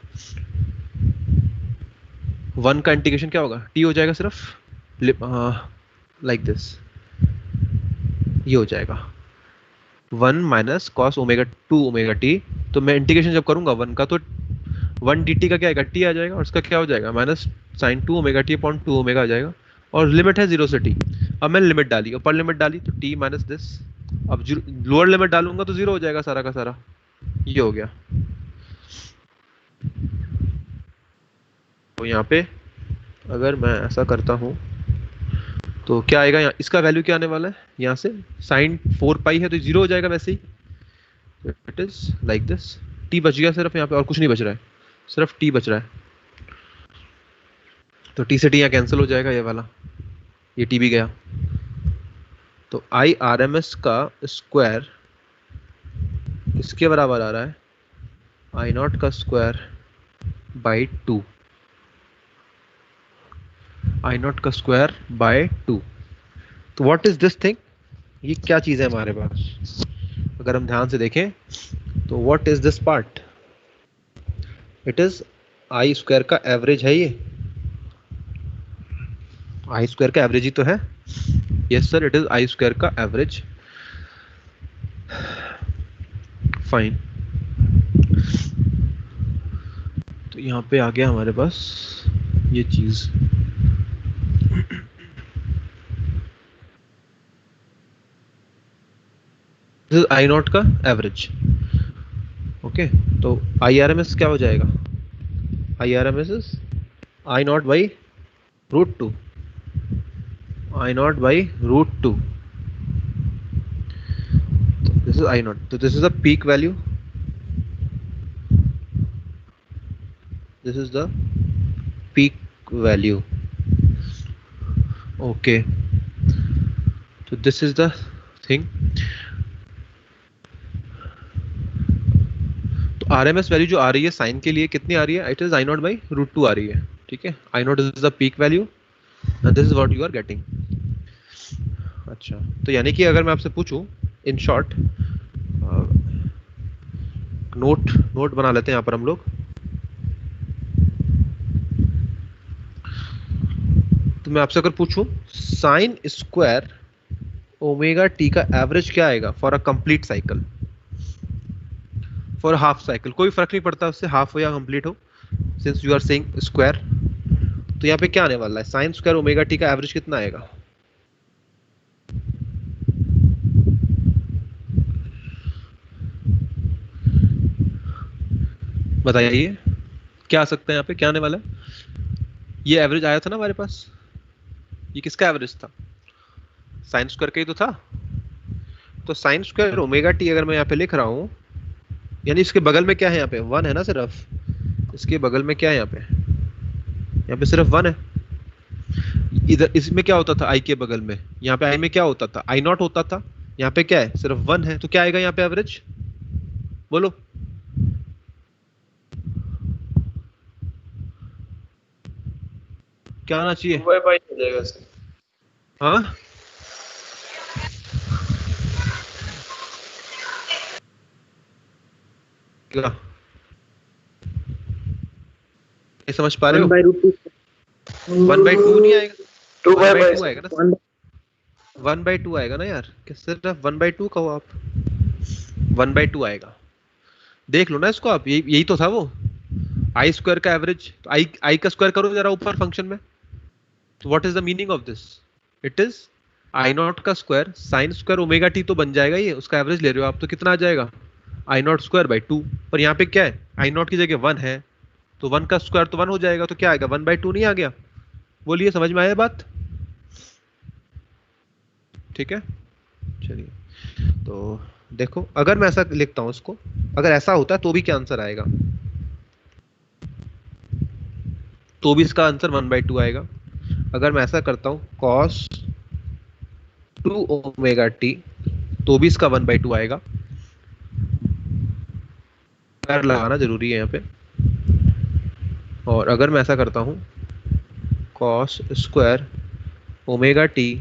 1 का इंटीग्रेशन क्या होगा, t हो जाएगा सिर्फ लाइक दिस, ये हो जाएगा 1 minus cos omega 2 omega T. तो मैं इंटीग्रेशन जब करूंगा 1 का, तो 1 dt का क्या आएगा, t आ जाएगा, और इसका क्या हो जाएगा, minus sine 2 omega T upon 2 omega आ जाएगा, और लिमिट है 0 से t। अब मैंने लिमिट डाली, अपर लिमिट डाली तो t माइनस दिस, अब लोअर लिमिट डालूंगा तो 0 हो जाएगा सारा का सारा। ये हो गया। तो यहाँ पे अगर मैं ऐसा करता हूँ तो क्या आएगा, यहाँ इसका वैल्यू क्या आने वाला है, यहाँ से साइन 4 पाई है तो 0 हो जाएगा वैसे ही। It is like this, t बच गया सिर्फ यहाँ पे, और कुछ नहीं बच रहा है, सिर्फ t बच रहा है। तो t से t यहाँ कैंसिल हो जाएगा, ये वाला, ये t भी गया। तो आई आर एम एस का स्क्वायर किसके बराबर आ रहा है, आई नॉट का स्क्वायर बाई 2, आई नॉट का स्क्वायर बाय 2। तो व्हाट इज दिस थिंग, ये क्या चीज है हमारे पास, अगर हम ध्यान से देखें तो what is this part, it is I square का एवरेज है। ये आई स्क्वायर का एवरेज ही तो है, yes sir, it is I square का एवरेज। फाइन, तो यहाँ पे आ गया हमारे पास ये चीज। आई नॉट का एवरेज। ओके, तो आई आर एम एस क्या हो जाएगा, I R M S is I naught by root 2, I naught by root 2। This is I naught, तो this is the peak value, this is the peak value. Okay, तो this is the thing. R M S value जो आ रही है साइन के लिए कितनी आ रही है, it is I naught by root 2 आ रही है। ठीक है, I naught is the peak value and this is what you are getting. अच्छा, तो यानी कि अगर मैं आपसे पूछूं इन शॉर्ट, नोट बना लेते हैं यहाँ पर हम लोग। तो मैं आपसे अगर पूछूं साइन स्क्वायर ओमेगा टी का एवरेज क्या आएगा for a complete cycle, for half cycle, कोई फर्क नहीं पड़ता उससे हाफ हो या कंप्लीट हो, since you are saying square. तो यहाँ पे क्या आने वाला है, साइन स्क्वायर ओमेगा टी का एवरेज कितना आएगा? बताइए क्या आ सकता है यहाँ पे, क्या आने वाला है? ये एवरेज आया था ना हमारे पास, ये किसका एवरेज था? साइन स्क्वायर का ही तो था। तो साइन स्क्वायर ओमेगा टी अगर मैं यहाँ पे लिख रहा हूँ, यानी इसके बगल में क्या है, यहाँ पे वन है ना सिर्फ, इसके बगल में क्या है यहाँ पे सिर्फ वन है। इधर इसमें क्या होता था, आई के बगल में, यहाँ पे आई में क्या होता था, आई नॉट होता था, यहाँ पे क्या है, सिर्फ वन है, तो क्या आएगा यहाँ पे एवरेज, बोलो? क्या आना चाहिए? 2/5 हो जाएगा सर। हाँ, क्या ये समझ पा रहे हो? 1/√2 1/2 नहीं आएगा, 2/5 1/2 आएगा ना, 1/2 आएगा ना यार, क्या सिर्फ 1/2 कहो आप, 1/2 आएगा। देख लो ना इसको आप, यही तो था वो आई स्क्वायर का एवरेज। तो आई का स्क्वायर करो जरा ऊपर फंक्शन में, तो what is the meaning of this, it is I not का square sine square omega T तो बन जाएगा, ये उसका एवरेज ले रहे हो आप, तो कितना आ जाएगा, आई नॉट स्क्वायर बाई 2। पर यहाँ पे क्या है, आई नॉट की जगह 1 है, तो 1 का स्क्वायर तो 1 हो जाएगा, तो क्या आएगा, 1/2 नहीं आ गया? बोलिए समझ में आया बात? ठीक है, चलिए तो देखो, अगर मैं ऐसा लिखता हूं इसको, अगर ऐसा होता है तो भी क्या आंसर आएगा, तो भी इसका आंसर 1/2 आएगा। अगर मैं ऐसा करता हूं cos 2 ओमेगा टी, तो भी इसका 1/2 आएगा। स्क्वायर लगाना जरूरी है यहाँ पे। और अगर मैं ऐसा करता हूं cos square omega T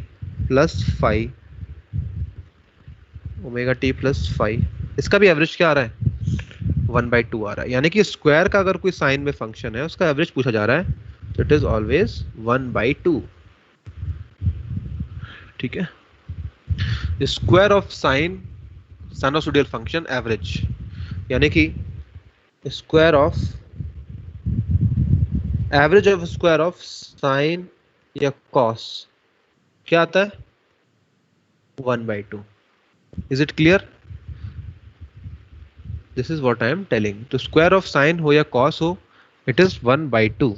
plus 5 omega T plus 5, इसका भी एवरेज क्या आ रहा है, 1/2 आ रहा है। यानी कि स्क्वायर का अगर कोई साइन में फंक्शन है, उसका एवरेज पूछा जा रहा है, तो इट इज ऑलवेज 1/2। ठीक है, square of sine sinusoidal function average, यानी कि square of average of square of sine या कॉस क्या आता है, 1/2। Is it clear? This is what I am telling. तो स्क्वायर ऑफ साइन हो या कॉस हो, इट इज 1/2।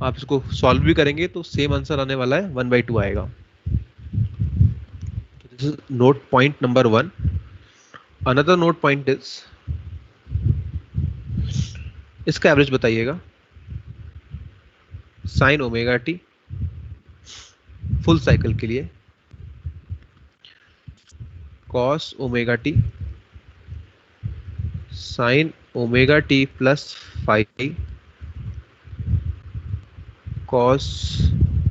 आप इसको सॉल्व भी करेंगे तो सेम आंसर आने वाला है, 1/2 आएगा। This is note point number 1। Another note point is, इसका एवरेज बताइएगा, sign omega T full cycle के लिए, cos omega T, sign omega T plus 5, cos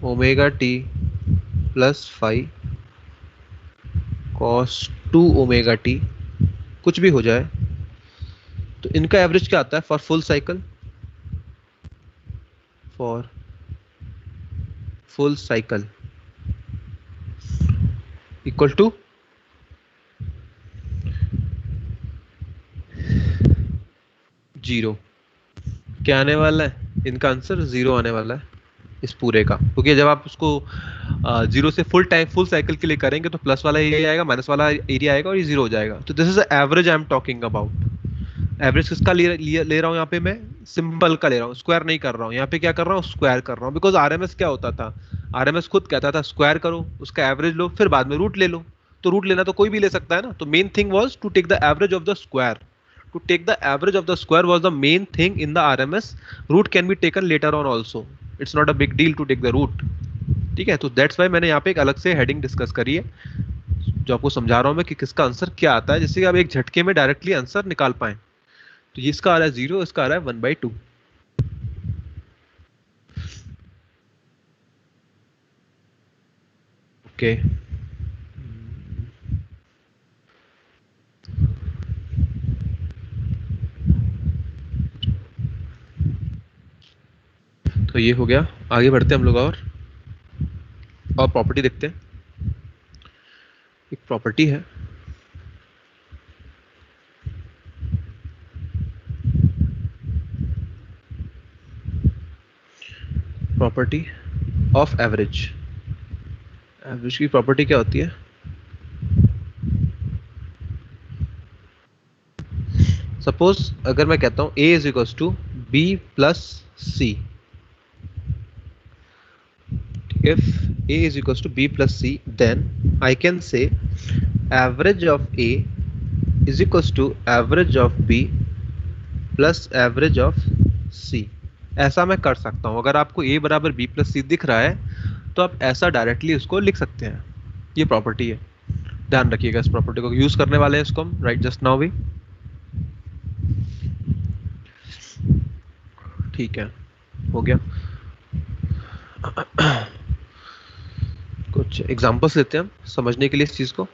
omega T plus 5, cos 2 omega T, कुछ भी हो जाए, तो इनका एवरेज क्या आता है for full cycle, for full cycle equal to 0। क्या आने वाला है, इनका आंसर 0 आने वाला है इस पूरे का, क्योंकि जब आप उसको 0 से फुल टाइम फुल साइकिल के लिए करेंगे तो प्लस वाला एरिया आएगा, माइनस वाला एरिया आएगा और ये 0 हो जाएगा। तो this is average I am talking about. Average किसका ले रहा हूँ यहाँ पे, मैं सिंपल का ले रहा हूँ, स्क्वायर नहीं कर रहा हूँ। यहाँ पे क्या कर रहा हूँ, स्क्वायर कर रहा हूँ, बिकॉज आरएमएस क्या होता था, आरएमएस खुद कहता था स्क्वायर करो, उसका एवरेज लो, फिर बाद में रूट ले लो। तो रूट लेना तो कोई भी ले सकता है ना, तो main thing was to take the average of the square. To take the average of the square was the main thing in the RMS. Root can be taken later on also. It's not a big deal to take the root. ठीक है, तो that's why मैंने यहाँ पे एक अलग से हेडिंग डिस्कस करी है, जो आपको समझा रहा हूँ मैं कि किसका आंसर क्या आता है, जिससे कि आप एक झटके में डायरेक्टली आंसर निकाल पाए। तो ये इसका आ रहा है 0, इसका आ रहा है 1/2। ओके, तो ये हो गया। आगे बढ़ते हैं हम लोग और प्रॉपर्टी देखते हैं। एक प्रॉपर्टी है, प्रॉपर्टी ऑफ एवरेज। एवरेज की प्रॉपर्टी क्या होती है? सपोज अगर मैं कहता हूं a is equal to b plus c, if a is equals to b plus c, then I can say average of a is equals to average of b plus average of c। ऐसा मैं कर सकता हूं। अगर आपको a बराबर b प्लस c दिख रहा है तो आप ऐसा डायरेक्टली उसको लिख सकते हैं। ये प्रॉपर्टी है, ध्यान रखिएगा। इस प्रॉपर्टी को यूज करने वाले हैं इसको हम राइट जस्ट नाउ भी। ठीक है, हो गया। कुछ एग्जांपल्स लेते हैं हम समझने के लिए इस चीज को।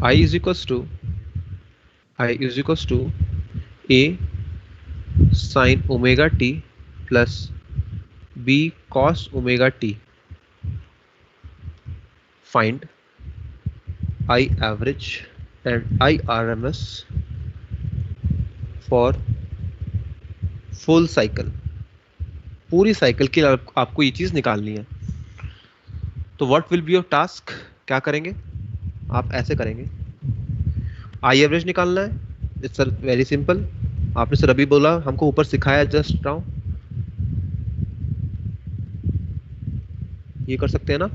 I is equals to a sin omega t plus b cos omega t। Find I average and I RMS for full cycle। पूरी साइकिल की आपको ये चीज निकालनी है। तो what will be your task? क्या करेंगे आप? ऐसे करेंगे, आई एवरेज निकालना है। It's very simple. आपने सर अभी बोला, हमको ऊपर सिखाया जस्ट नाउ। ये कर सकते हैं ना?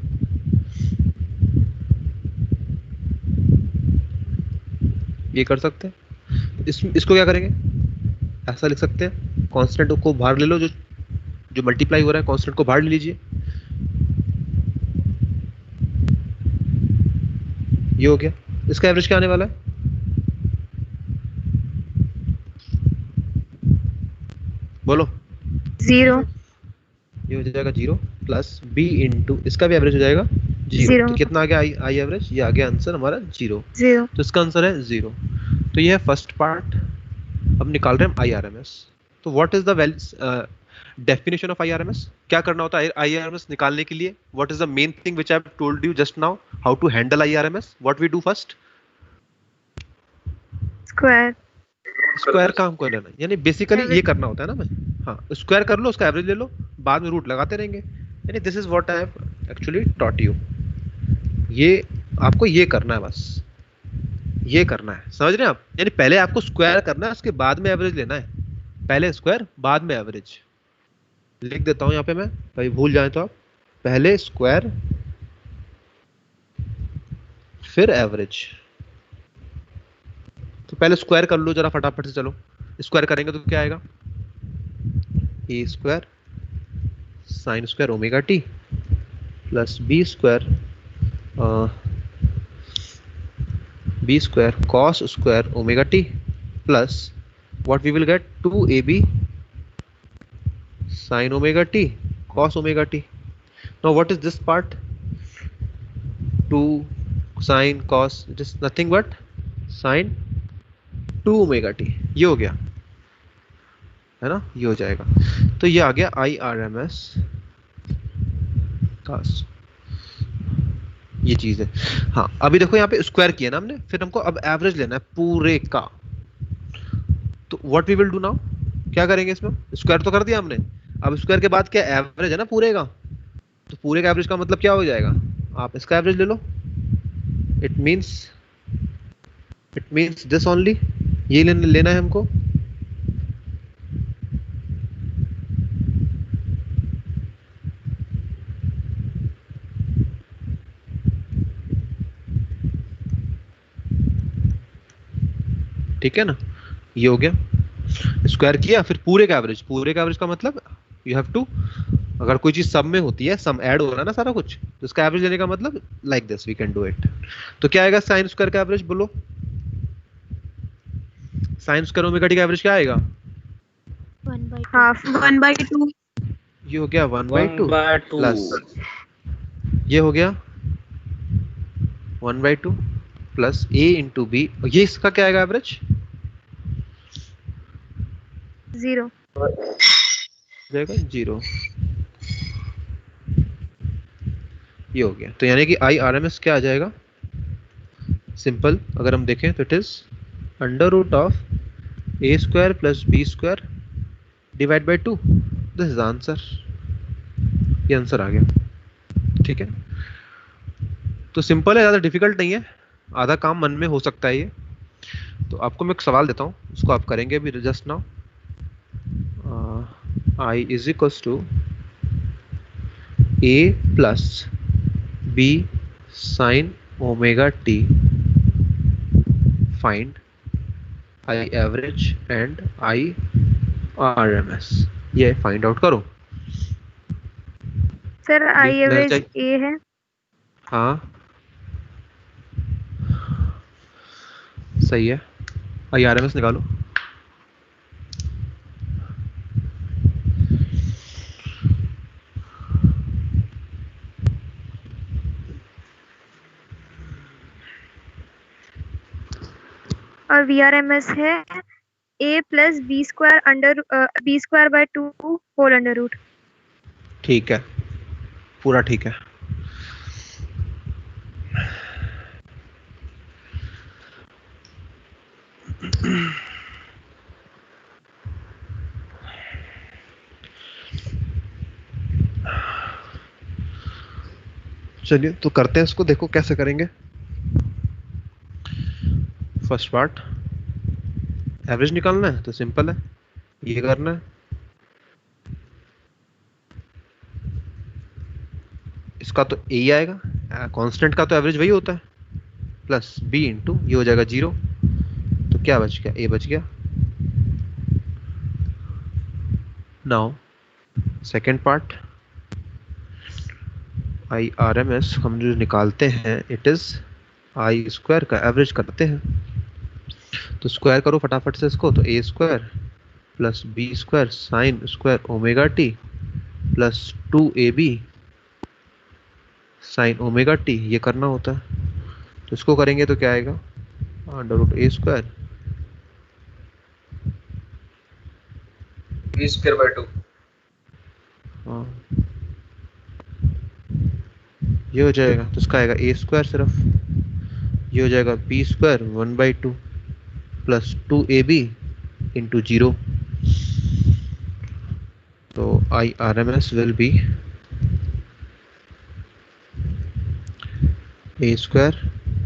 ये कर सकते हैं। इसको क्या करेंगे? ऐसा लिख सकते हैं, कांस्टेंट को बाहर ले लो, जो मल्टीप्लाई हो रहा है कांस्टेंट को बाहर ले लीजिए। ये हो गया। इसका एवरेज क्या आने वाला है? बोलो। 0 ये हो जाएगा 0 प्लस b इंटू इसका भी एवरेज हो जाएगा 0। तो कितना आ गया आई एवरेज? ये आ गया आंसर हमारा 0। तो इसका आंसर है 0। तो ये है फर्स्ट पार्ट। अब निकाल रहे हैं हम आई आर एम एस। तो what is the definition of I R M S? क्या करना होता है आई आर एम एस निकालने के लिए? What is the main thing which I have told you just now, how to handle I R M S? What we do first? Square का हमको लेना, यानी बेसिकली ये करना होता है ना। मैं हाँ, स्क्वायर कर लो, उसका एवरेज ले लो, बाद में रूट लगाते रहेंगे। यानी this is what I have actually taught you. ये आपको ये करना है, बस ये करना है, समझ रहे हैं आप? यानी पहले आपको स्क्वायर करना है, उसके बाद में एवरेज लेना है। पहले स्क्वायर बाद में एवरेज। लिख देता हूं यहाँ पे मैं, भाई भूल जाए तो आप। पहले स्क्वायर फिर एवरेज। तो पहले स्क्वायर कर लो जरा फटाफट से। चलो स्क्वायर करेंगे तो क्या आएगा? A square sine square omega T plus B square cos square omega t plus what we will get 2ab sin omega t cos omega t। Now what is this part? 2 sin cos, it is nothing but sin 2 omega t। ये हो गया है ना, ये हो जाएगा। तो ये आ गया आई आर एम एस का, ये चीज है। हाँ अभी देखो यहाँ पे स्क्वायर किया ना हमने, फिर हमको अब एवरेज लेना है पूरे का। तो what we will do now? क्या करेंगे इसमें? स्क्वायर तो कर दिया हमने, अब स्क्वायर के बाद क्या एवरेज है ना पूरे का। तो पूरे का एवरेज का मतलब क्या हो जाएगा? आप इसका एवरेज ले लो। इट मीन्स दिस ओनली, ये लेना है हमको। ठीक है ना, ये हो गया। स्क्वायर किया फिर पूरे का एवरेज। पूरे का एवरेज का मतलब यू हैव टू, अगर कोई चीज सब में होती है, सम ऐड हो रहा है ना सारा कुछ, तो इसका एवरेज लेने का मतलब like this we can do it. तो क्या आएगा साइन स्क्वायर का एवरेज? बोलो, साइन स्क्वायर ओमेगा टी का एवरेज क्या आएगा? 1/2। ये हो गया 1/2 प्लस ये हो गया 1/2 प्लस a इंटू बी। ये इसका क्या आएगा एवरेज? 0 जाएगा 0। ये हो गया। तो यानी कि आई आर एम एस क्या आ जाएगा? सिंपल अगर हम देखें तो it is under root of A square plus B square divide by 2। This is answer, ये आंसर आ गया। ठीक है, तो सिंपल है, ज़्यादा डिफिकल्ट नहीं है, आधा काम मन में हो सकता है ये। तो आपको मैं एक सवाल देता हूँ, उसको आप करेंगे अभी just now. I is equals to A plus B sine omega T, find I average and I R M S. ये फाइंड आउट करो। सर आई लिख एवरेज चाहिए। ए है। हाँ सही है, आई आर एम एस निकालो। और वी आर एम एस है A plus B square under B square by 2 whole under root. ठीक है, पूरा ठीक है। चलिए तो करते हैं इसको, देखो कैसे करेंगे। फर्स्ट पार्ट, एवरेज निकालना है तो सिंपल है, ये करना है। इसका तो ए ही आएगा, कांस्टेंट का तो एवरेज वही होता है, प्लस बी इंटू ये हो जाएगा 0। तो क्या बच गया, ए बच गया। Now second part, I R M S हम जो निकालते हैं इट इज आई स्क्वायर का एवरेज करते हैं। तो स्क्वायर करो फटाफट से इसको, तो A square plus B square sine square omega T plus 2ab sine omega T, ये करना होता है। तो इसको करेंगे तो क्या आएगा, under root A square B square by 2। ये हो जाएगा, तो इसका आएगा ए स्क्वायर सिर्फ, ये हो जाएगा B square 1/2 plus 2ab into 0। तो I R M S will be A square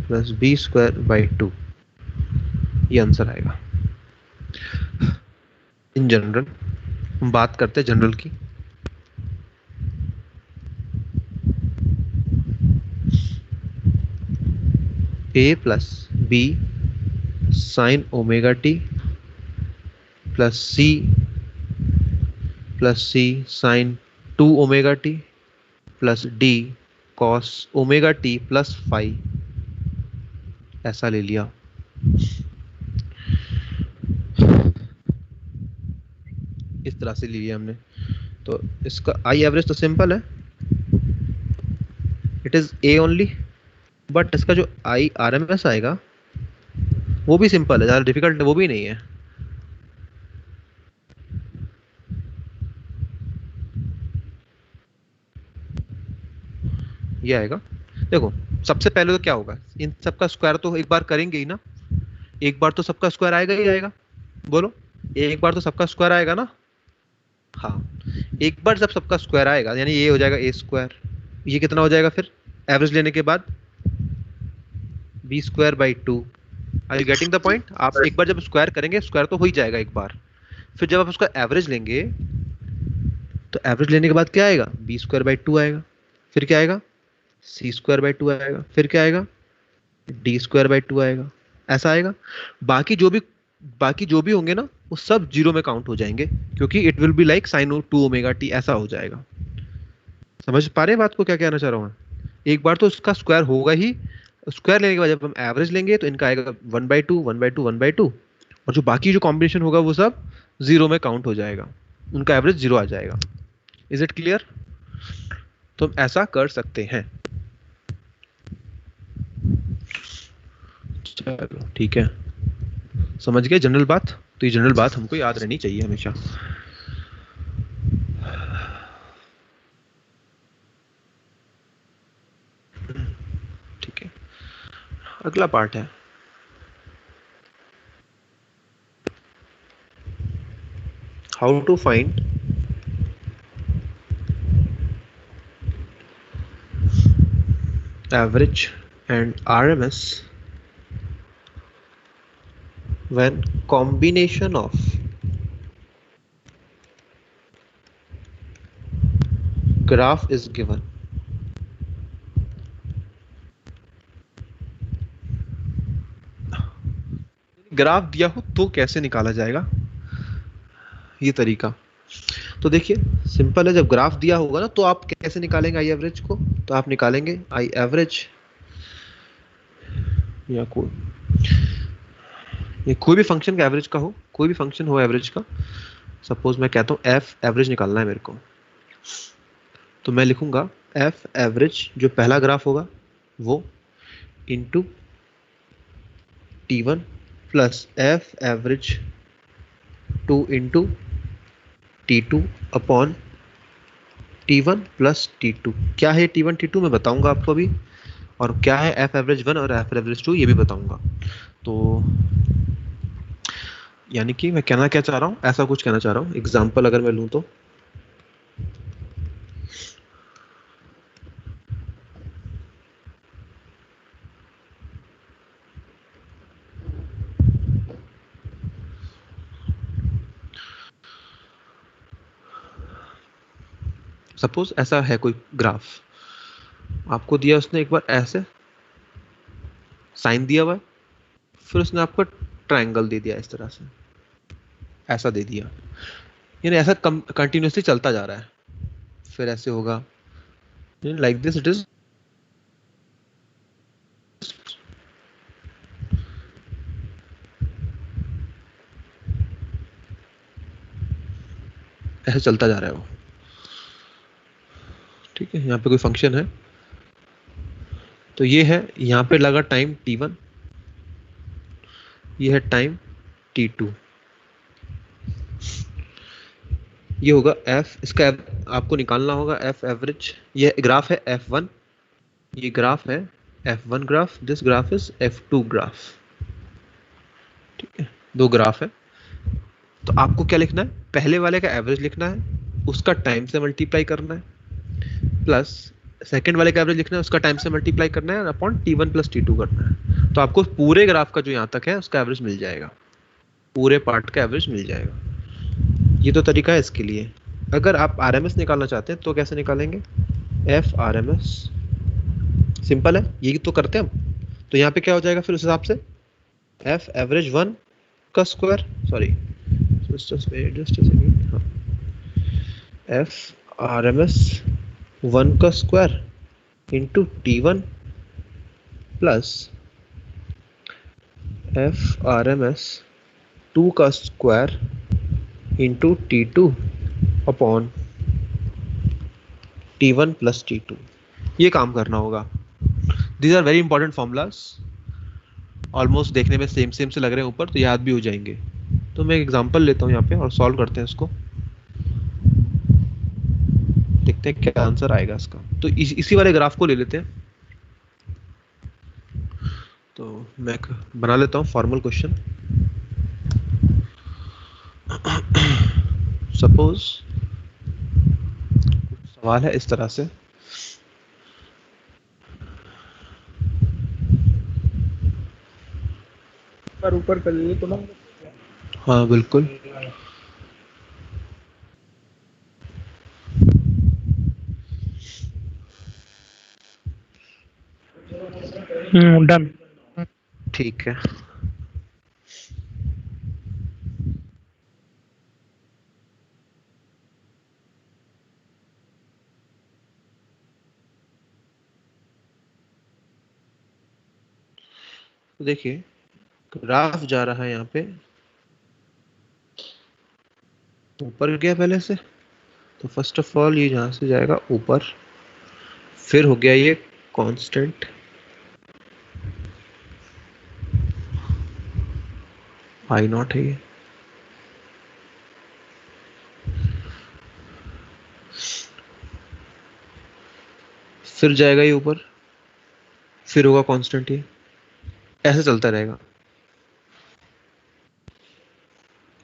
plus B square by 2, ये आंसर आएगा। इन जनरल हम बात करते हैं जनरल की। A plus B sine omega T plus C sine 2 omega T plus D cos omega T plus phi, ऐसा ले लिया। इस तरह से ले लिया हमने। तो इसका आई एवरेज तो सिंपल है, it is A only, but इसका जो आई आर एम एस आएगा वो भी सिंपल है, ज़्यादा डिफिकल्ट वो भी नहीं है। ये आएगा, देखो सबसे पहले तो क्या होगा, इन सबका स्क्वायर तो एक बार करेंगे ही ना, एक बार तो सबका स्क्वायर आएगा ही आएगा, बोलो एक बार तो सबका स्क्वायर आएगा ना। हाँ, एक बार जब सबका स्क्वायर आएगा यानी ये हो जाएगा ए स्क्वायर, ये कितना हो जाएगा फिर एवरेज लेने के बाद, B square by 2। Are you getting the point? आप एक बार जब स्क्वायर करेंगे स्क्वायर तो हो ही जाएगा एक बार, फिर जब आप उसका एवरेज लेंगे तो एवरेज लेने के बाद क्या आएगा, बी स्क्वायर बाई 2 आएगा, फिर क्या आएगा सी स्क्वायर बाई 2 आएगा, फिर क्या आएगा डी स्क्वायर बाई 2 आएगा, ऐसा आएगा। बाकी जो भी होंगे ना वो सब जीरो में काउंट हो जाएंगे, क्योंकि it will be like sine 2 omega T, ऐसा हो जाएगा। समझ पा रहे हैं बात को, क्या कहना चाह रहा हूँ मैं? एक बार तो इसका स्क्वायर होगा ही, स्क्वायर लेने के बाद जब हम एवरेज लेंगे तो इनका आएगा 1/2 1/2 1/2, और जो बाकी जो कॉम्बिनेशन होगा वो सब जीरो में काउंट हो जाएगा, उनका एवरेज जीरो आ जाएगा। Is it clear? तो हम ऐसा कर सकते हैं। चलो ठीक है, समझ गए जनरल बात? तो ये जनरल बात हमको याद रहनी चाहिए हमेशा। ठीक है, अगला पार्ट है how to find average and RMS when combination of graph is given. Graph दिया हो तो कैसे निकाला जाएगा, ये तरीका। तो देखिए सिंपल है, जब ग्राफ दिया होगा ना तो आप कैसे निकालेंगे आई एवरेज को, तो आप निकालेंगे आई एवरेज या कोई भी फंक्शन का एवरेज का हो, कोई भी फंक्शन हो एवरेज का। सपोज मैं कहता हूँ एफ एवरेज निकालना है मेरे को, तो मैं लिखूंगा एफ एवरेज जो पहला ग्राफ होगा वो into T1 plus F average 2 into T2 upon T1 plus T2। क्या है T1 T2 मैं बताऊंगा आपको अभी, और क्या है एफ एवरेज 1 और एफ एवरेज 2 ये भी बताऊंगा। तो यानी कि मैं कहना क्या चाह रहा हूँ, ऐसा कुछ कहना चाह रहा हूँ। एग्जाम्पल अगर मैं लूँ तो सपोज ऐसा है कोई ग्राफ, आपको दिया उसने एक बार ऐसे साइन दिया हुआ है, फिर उसने आपको ट्रायंगल दे दिया इस तरह से, ऐसा दे दिया, यानी ऐसा कंटिन्यूसली चलता जा रहा है, फिर ऐसे होगा लाइक दिस इट इज, ऐसे चलता जा रहा है वो। ठीक है, यहाँ पे कोई फंक्शन है, तो ये है, यहाँ पे लगा टाइम T1, ये है टाइम T2, ये होगा f, इसका आपको निकालना होगा f एवरेज। ये ग्राफ है f1, ये ग्राफ है f1 graph, this graph is f2 graph. ठीक है, दो ग्राफ है, तो आपको क्या लिखना है, पहले वाले का एवरेज लिखना है, उसका टाइम से मल्टीप्लाई करना है, प्लस सेकंड वाले का एवरेज लिखना है, उसका टाइम से मल्टीप्लाई करना है, अपॉन T1 प्लस T2 करना है। तो आपको पूरे ग्राफ का जो यहाँ तक है उसका एवरेज मिल जाएगा, पूरे पार्ट का एवरेज मिल जाएगा। ये तो तरीका है इसके लिए। अगर आप आरएमएस निकालना चाहते हैं तो कैसे निकालेंगे, एफ आरएमएस, सिंपल है, यही तो करते हैं हम। तो यहाँ पे क्या हो जाएगा फिर उस हिसाब से, एफ एवरेज 1 का स्क्वायर, सॉरी एफ आरएमएस 1 का square into T1 plus F RMS 2 का square into T2 upon T1 plus T2। ये काम करना होगा। These are very important formulas, almost देखने में सेम सेम से लग रहे हैं ऊपर, तो याद भी हो जाएंगे। तो मैं एक एग्जांपल लेता हूँ यहाँ पे और सॉल्व करते हैं इसको, देखते हैं क्या आंसर आएगा इसका। तो इसी वाले ग्राफ को ले लेते हैं। तो मैं बना लेता हूँ फॉर्मल क्वेश्चन। सपोज सवाल है इस तरह से, ऊपर कर लीजिए तो ना। हाँ बिल्कुल, डन। ठीक है। तो देखिए ग्राफ जा रहा है यहाँ पे ऊपर गया पहले से, तो फर्स्ट ऑफ ऑल ये यहाँ से जाएगा ऊपर, फिर हो गया ये कांस्टेंट, आई नॉट है ये, फिर जाएगा ये ऊपर, फिर होगा कांस्टेंट ये, ऐसे चलता रहेगा।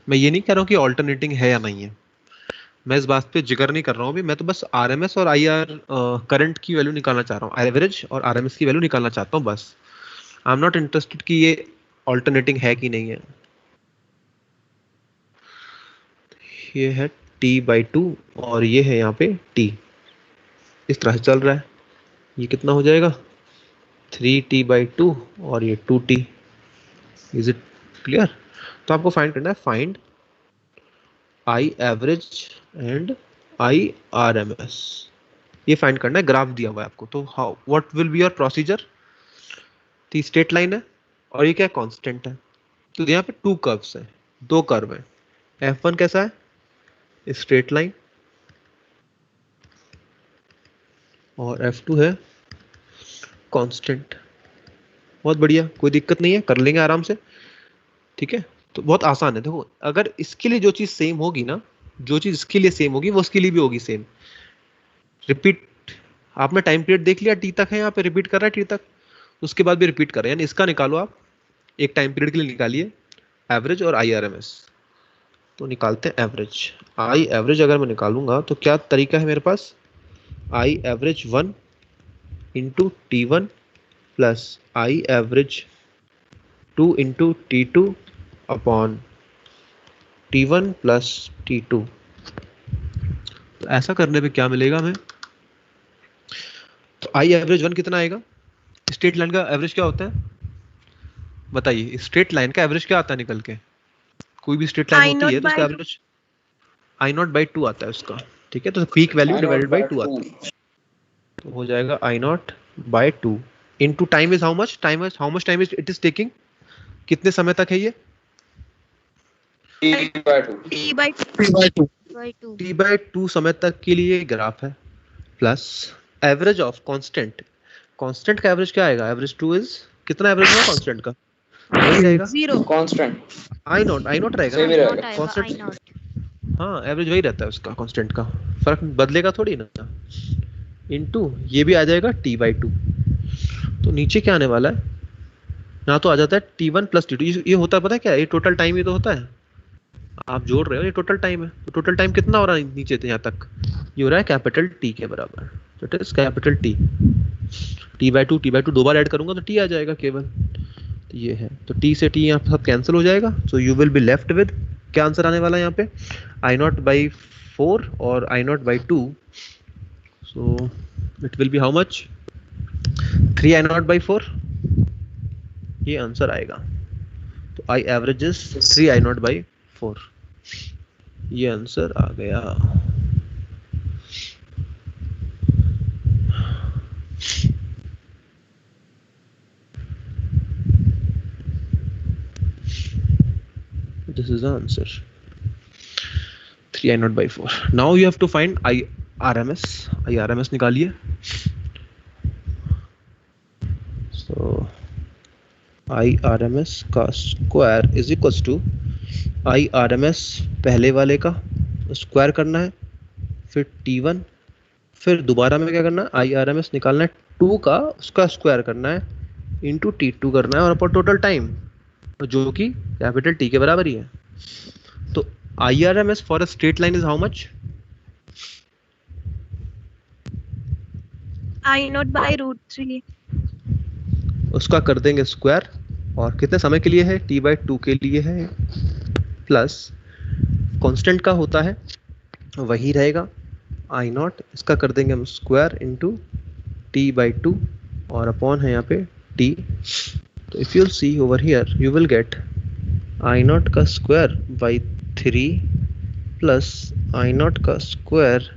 मैं ये नहीं कह रहा हूँ कि ऑल्टरनेटिंग है या नहीं है, मैं इस बात पे जिक्र नहीं कर रहा हूँ अभी, मैं तो बस आरएमएस और आईआर करंट की वैल्यू निकालना चाह रहा हूँ, एवरेज और आरएमएस की वैल्यू निकालना चाहता हूँ बस। आई एम नॉट इंटरेस्टेड कि ये ऑल्टरनेटिंग है कि नहीं है। ये है t/2 और ये है यहाँ पे t, इस तरह से चल रहा है। ये कितना हो जाएगा 3t/2 और ये 2t। Is it clear? तो आपको फाइंड करना है, find I average and I RMS, ये फाइंड करना है। ग्राफ दिया हुआ है आपको, तो how what will be your procedure? तो स्ट्रेट लाइन है और ये क्या कांस्टेंट है, तो यहाँ पे टू कर्व्स हैं, दो कर्व हैं। F1 कैसा है? स्ट्रेट लाइन, और F2 है कांस्टेंट। बहुत बढ़िया, कोई दिक्कत नहीं है, कर लेंगे आराम से। ठीक है, तो बहुत आसान है। देखो, अगर इसके लिए जो चीज सेम होगी ना, जो चीज इसके लिए सेम होगी वो उसके लिए भी होगी सेम। रिपीट, आपने टाइम पीरियड देख लिया, टी तक है, यहाँ पे रिपीट कर रहा है टी तक, उसके बाद भी रिपीट कर रहे हैं, यानी इसका निकालो आप, एक टाइम पीरियड के लिए निकालिए एवरेज और आई आर एम एस। तो निकालते हैं एवरेज। आई एवरेज अगर मैं निकालूंगा तो क्या तरीका है मेरे पास? I average 1 into T1 plus I average 2 into T2 upon T1 plus T2। तो ऐसा करने पे क्या मिलेगा हमें? तो आई एवरेज 1 कितना आएगा? स्ट्रेट लाइन का एवरेज क्या होता है बताइए? स्ट्रेट लाइन का एवरेज क्या आता है निकल के? कोई भी स्ट्रेट लाइन होती है तो उसका एवरेज आई नॉट बाई 2 आता है उसका। ठीक है, तो पीक वैल्यू डिवाइडेड बाई 2 आता है, तो हो जाएगा आई naught by 2 into time is how much, time is how much time is it is taking, कितने समय तक है ये? t/2 समय तक के लिए ग्राफ है, plus average of constant. Constant का एवरेज क्या आएगा? एवरेज 2 इज कितना एवरेज हुआ कांस्टेंट का? वही रहेगा 0 कांस्टेंट आई नॉट रहेगा सही ना रहेगा कांस्टेंट। हाँ, एवरेज वही रहता है उसका, कांस्टेंट का फर्क बदलेगा थोड़ी ना। इनटू ये भी आ जाएगा t/2। तो नीचे क्या आने वाला है? यहाँ तो आ जाता है T1 प्लस T2। ये होता है पता है क्या? ये टोटल टाइम ही तो होता है, आप जोड़ रहे हो, ये टोटल टाइम है। तो टोटल टाइम कितना हो रहा है नीचे से यहाँ तक? ये हो रहा है कैपिटल T के बराबर, तो it is capital T। t/2 दो बार ऐड करूंगा तो T आ जाएगा केवल। तो ये है, तो T से T यहाँ सब कैंसिल हो जाएगा, so you will be left with, क्या आंसर आने वाला है यहाँ पे? आई नॉट बाई 4 और I naught by 2, so it will be how much? 3 I naught by 4, ये आंसर आएगा। तो I average is 3 I naught by 4, ये आंसर आ गया। This is the answer, 3 I naught by 4. Now you have to find IRMS. IRMS निकालिए। So IRMS का square is equals to IRMS पहले वाले का स्क्वायर करना है, फिर T1, फिर दोबारा में क्या करना है? IRMS निकालना है 2 का, उसका स्क्वायर करना है, इंटू T2 करना है, और ऊपर टोटल टाइम जो कि कैपिटल T के बराबर ही है। तो IRMS for a straight line is how much? I naught by √3 उसका कर देंगे स्क्वायर, और कितने समय के लिए है? T/2 के लिए है, प्लस कांस्टेंट का होता है वही रहेगा आई नॉट, इसका कर देंगे हम स्क्वायर इंटू T/2 और अपॉन है यहाँ पे T। तो if you see over here you will get I not का square by 3 plus I not का square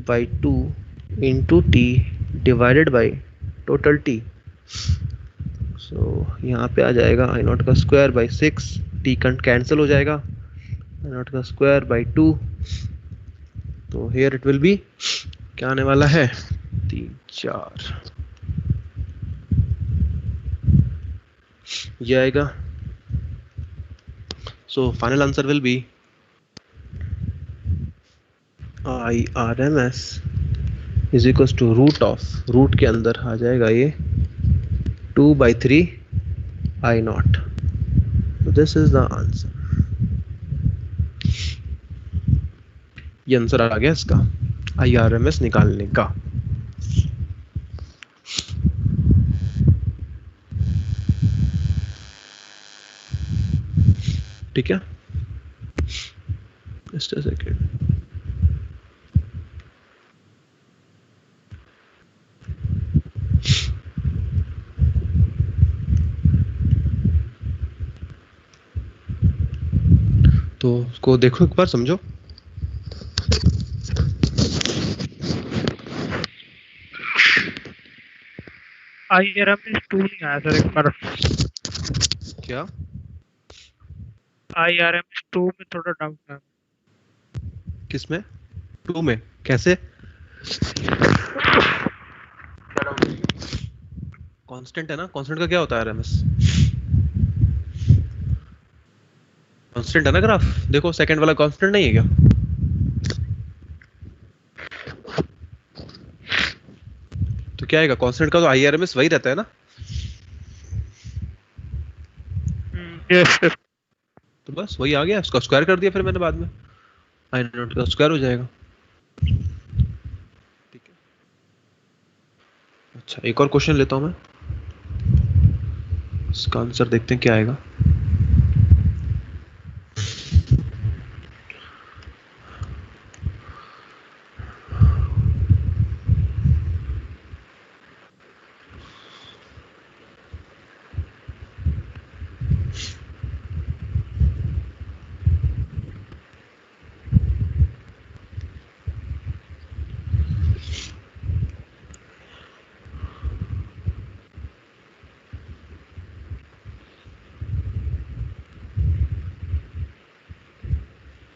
by 2 into T divided by total T। सो यहाँ पे आ जाएगा आई नॉट का स्क्वायर बाई 6, T कैंसिल हो जाएगा, आई नॉट का स्क्वायर बाई 2, तो हियर इट विल बी क्या आने वाला है? 3 4, ये आएगा। So final answer will be IRMS is equals to root of, root के अंदर आ जाएगा ये 2/3 I naught. So this is the answer. ये आंसर आ गया इसका IRMS निकालने का। ठीक है, just a second. तो उसको देखो एक बार, समझो। IRMS 2 नहीं आया सर, एक बार क्या IRMS 2 में थोड़ा डाउट है। किसमें? 2 में कैसे? कांस्टेंट है ना, कांस्टेंट का क्या होता है आरएमएस? कांस्टेंट है ना ग्राफ, देखो सेकंड वाला कांस्टेंट नहीं है क्या? तो क्या आएगा कांस्टेंट का? तो आईआरएमएस वही रहता है ना। Yes yes. तो बस वही आ गया, उसका स्क्वायर कर दिया फिर मैंने बाद में, आई नॉट का स्क्वायर हो जाएगा। ठीक है, अच्छा एक और क्वेश्चन लेता हूं मैं, इसका आंसर देखते हैं क्या आएगा।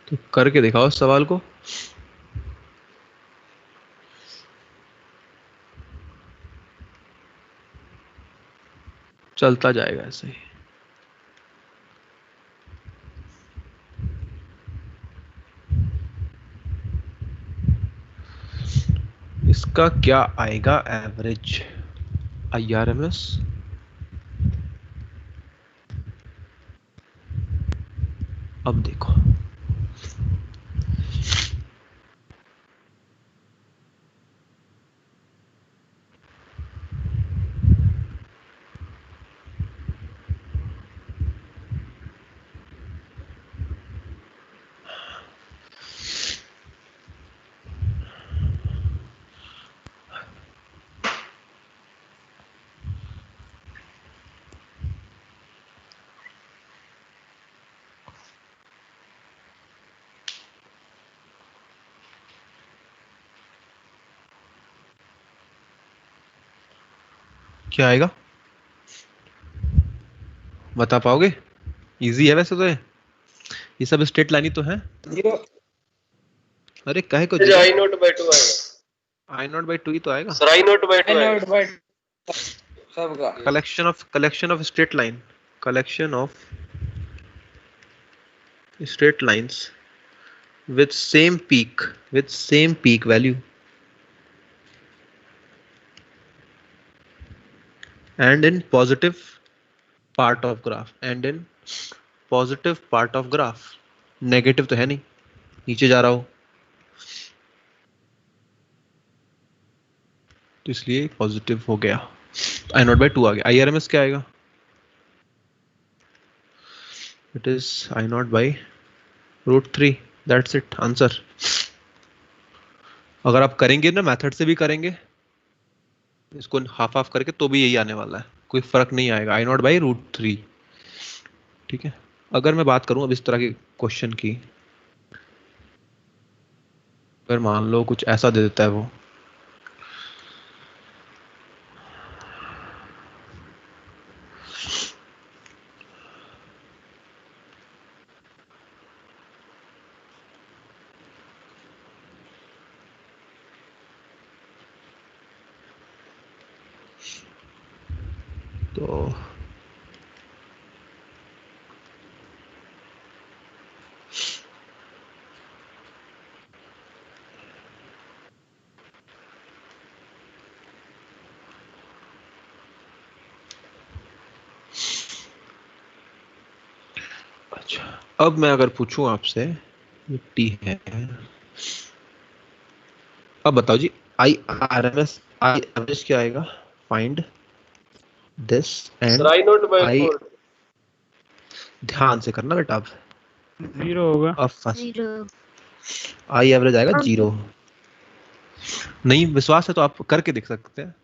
तो करके दिखाओ इस सवाल को। चलता जाएगा ऐसे ही। इसका क्या आएगा एवरेज आईआरएमएस? अब देखो, क्या आएगा बता पाओगे? इजी है वैसे तो ये सब स्ट्रेट लाइन ही तो है। 0 अरे कहे को आई नॉट बाय 2 आएगा। आई नॉट बाई 2 ही तो आएगा। सर आई नॉट बाय 2 आई आएगा। नॉट बाय सबका collection of straight line, collection of straight lines with same peak value and in positive part of graph and in positive part of graph। Negative तो है नहीं, नीचे जा रहा हो, तो इसलिए पॉजिटिव हो गया। आई नॉट बाई 2 आ गया। आईआरएमएस क्या आएगा? It is I naught by √3। That's it answer. अगर आप करेंगे ना, मेथड से भी करेंगे इसको हाफ हाफ करके, तो भी यही आने वाला है, कोई फर्क नहीं आएगा। आई नॉट बाई √3। ठीक है, अगर मैं बात करूं अब इस तरह के क्वेश्चन की, अगर मान लो कुछ ऐसा दे देता है वो, तो अच्छा, अब मैं अगर पूछूं आपसे, ये टी है, अब बताओ जी, I R M S, I average क्या आएगा? Find this sir and I naught by I, 4. ध्यान से करना बेटा अब। 0 होगा। अब फर्स्ट 0। आई एवरेज आएगा अब 0। नहीं विश्वास है तो आप करके देख सकते हैं।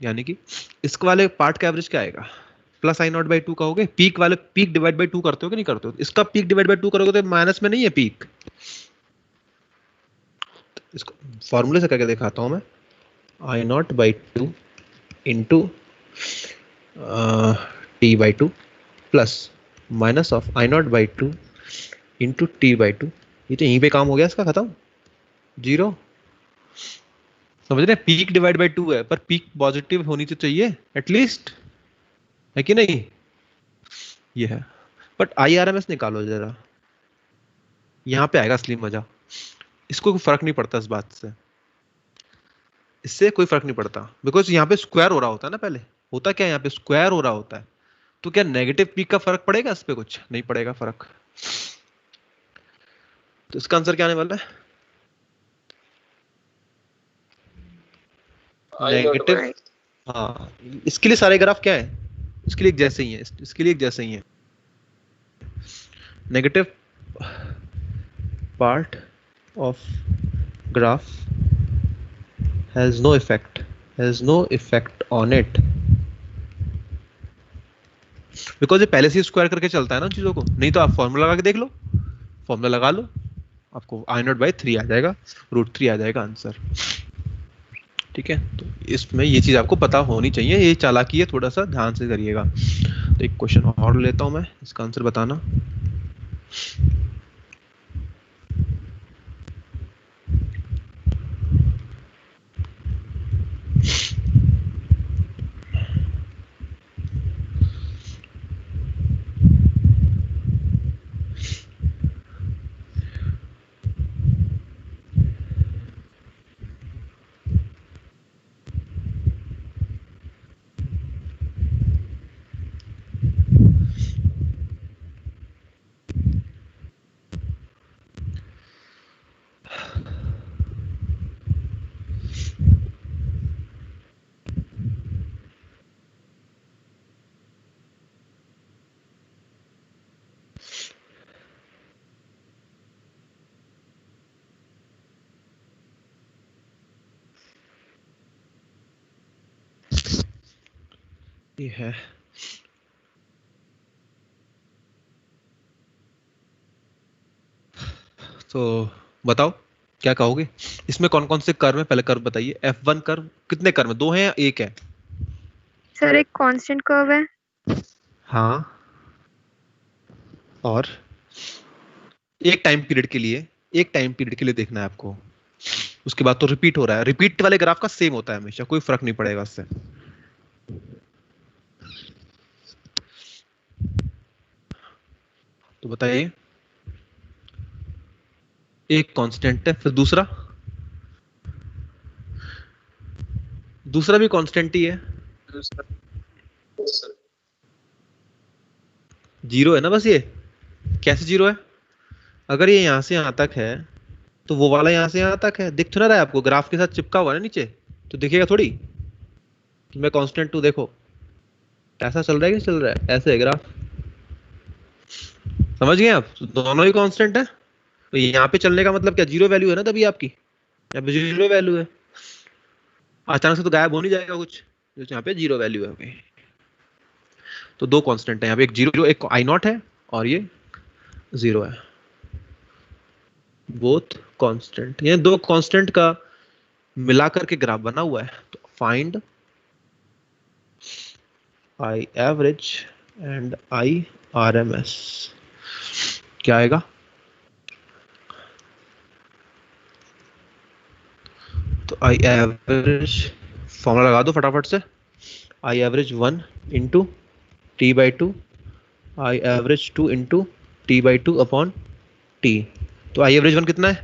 यानी कि इस वाले पार्ट का एवरेज क्या आएगा? प्लस आई नॉट बाई 2 कहोगे, पीक वाले पीक डिवाइड बाई 2 करते हो कि नहीं करते हो? इसका पीक डिवाइड बाई 2 करोगे तो माइनस में नहीं है पीक। इसको फॉर्मूले से करके दिखाता हूं मैं। I naught by 2 into T by 2 plus minus of I naught by 2 into T by 2। ये तो यहीं पे काम हो गया इसका, खत्म, 0। समझ रहे हैं? पीक डिवाइड बाई 2 है, पर पीक पॉजिटिव होनी तो चाहिए एटलीस्ट, है कि नहीं? ये है। But I R M S निकालो जरा, यहां पे आएगा असली मजा। इसको कोई फर्क नहीं पड़ता इस बात से, इससे कोई फर्क नहीं पड़ता, बिकॉज यहाँ पे स्क्वायर हो रहा होता है ना। पहले होता क्या है, यहाँ पे स्क्वायर हो रहा होता है, तो क्या नेगेटिव पीक का फर्क पड़ेगा इस पे? कुछ नहीं पड़ेगा फर्क। तो इसका आंसर क्या आने वाला है? I not negative. बाय. हाँ, इसके लिए सारे ग्राफ क्या है? इसके लिए एक जैसे ही है, इसके लिए एक जैसे ही है। Negative part of graph has no effect on it, because ये पहले से स्क्वायर करके चलता है ना चीजों को। नहीं तो आप फॉर्मूला लगा के देख लो, फॉर्मूला लगा लो, आपको आई नॉट बाई 3 आ जाएगा, √3 आ जाएगा आंसर। ठीक है, तो इसमें ये चीज आपको पता होनी चाहिए, ये चालाकी है, थोड़ा सा ध्यान से करिएगा। तो एक क्वेश्चन और लेता हूं मैं, इसका आंसर बताना। ये है, तो बताओ क्या कहोगे? इसमें कौन कौन से कर्व है? पहले कर्व बताइए। F1 कर्व, कितने कर्व है? 2 हैं या 1 है? सर एक कांस्टेंट कर्व है। हाँ, और एक टाइम पीरियड के लिए, एक टाइम पीरियड के लिए देखना है आपको, उसके बाद तो रिपीट हो रहा है। रिपीट वाले ग्राफ का सेम होता है हमेशा, कोई फर्क नहीं पड़ेगा उससे। तो बताइए, एक कांस्टेंट है, फिर दूसरा भी कांस्टेंट ही है, जीरो है ना बस। ये कैसे जीरो है? अगर ये यहां से यहां तक है तो वो वाला यहां से यहां तक है। दिख तो ना रहा है आपको, ग्राफ के साथ चिपका हुआ है ना नीचे, तो दिखेगा थोड़ी कि मैं कांस्टेंट 2 देखो कैसा चल रहा है, कि चल रहा है ऐसे है ग्राफ। समझ गए आप? तो दोनों ही कांस्टेंट है, तो यहाँ पे चलने का मतलब क्या, जीरो वैल्यू है ना तभी आपकी, यहाँ पे जीरो वैल्यू है। अचानक से तो गायब हो नहीं जाएगा कुछ, जो यहाँ पे जीरो वैल्यू है अभी। तो 2 कांस्टेंट है यहाँ पे, एक जीरो, एक आई नॉट है, और ये 0 है। बोथ कांस्टेंट, ये 2 कांस्टेंट का मिलाकर के ग्राफ बना हुआ है। तो find I average and I RMS, क्या आएगा? तो आई एवरेज फॉर्मूला लगा दो फटाफट से। आई average 1 into T by 2, I average 2 into T by 2 upon T. तो आई एवरेज 1 कितना है?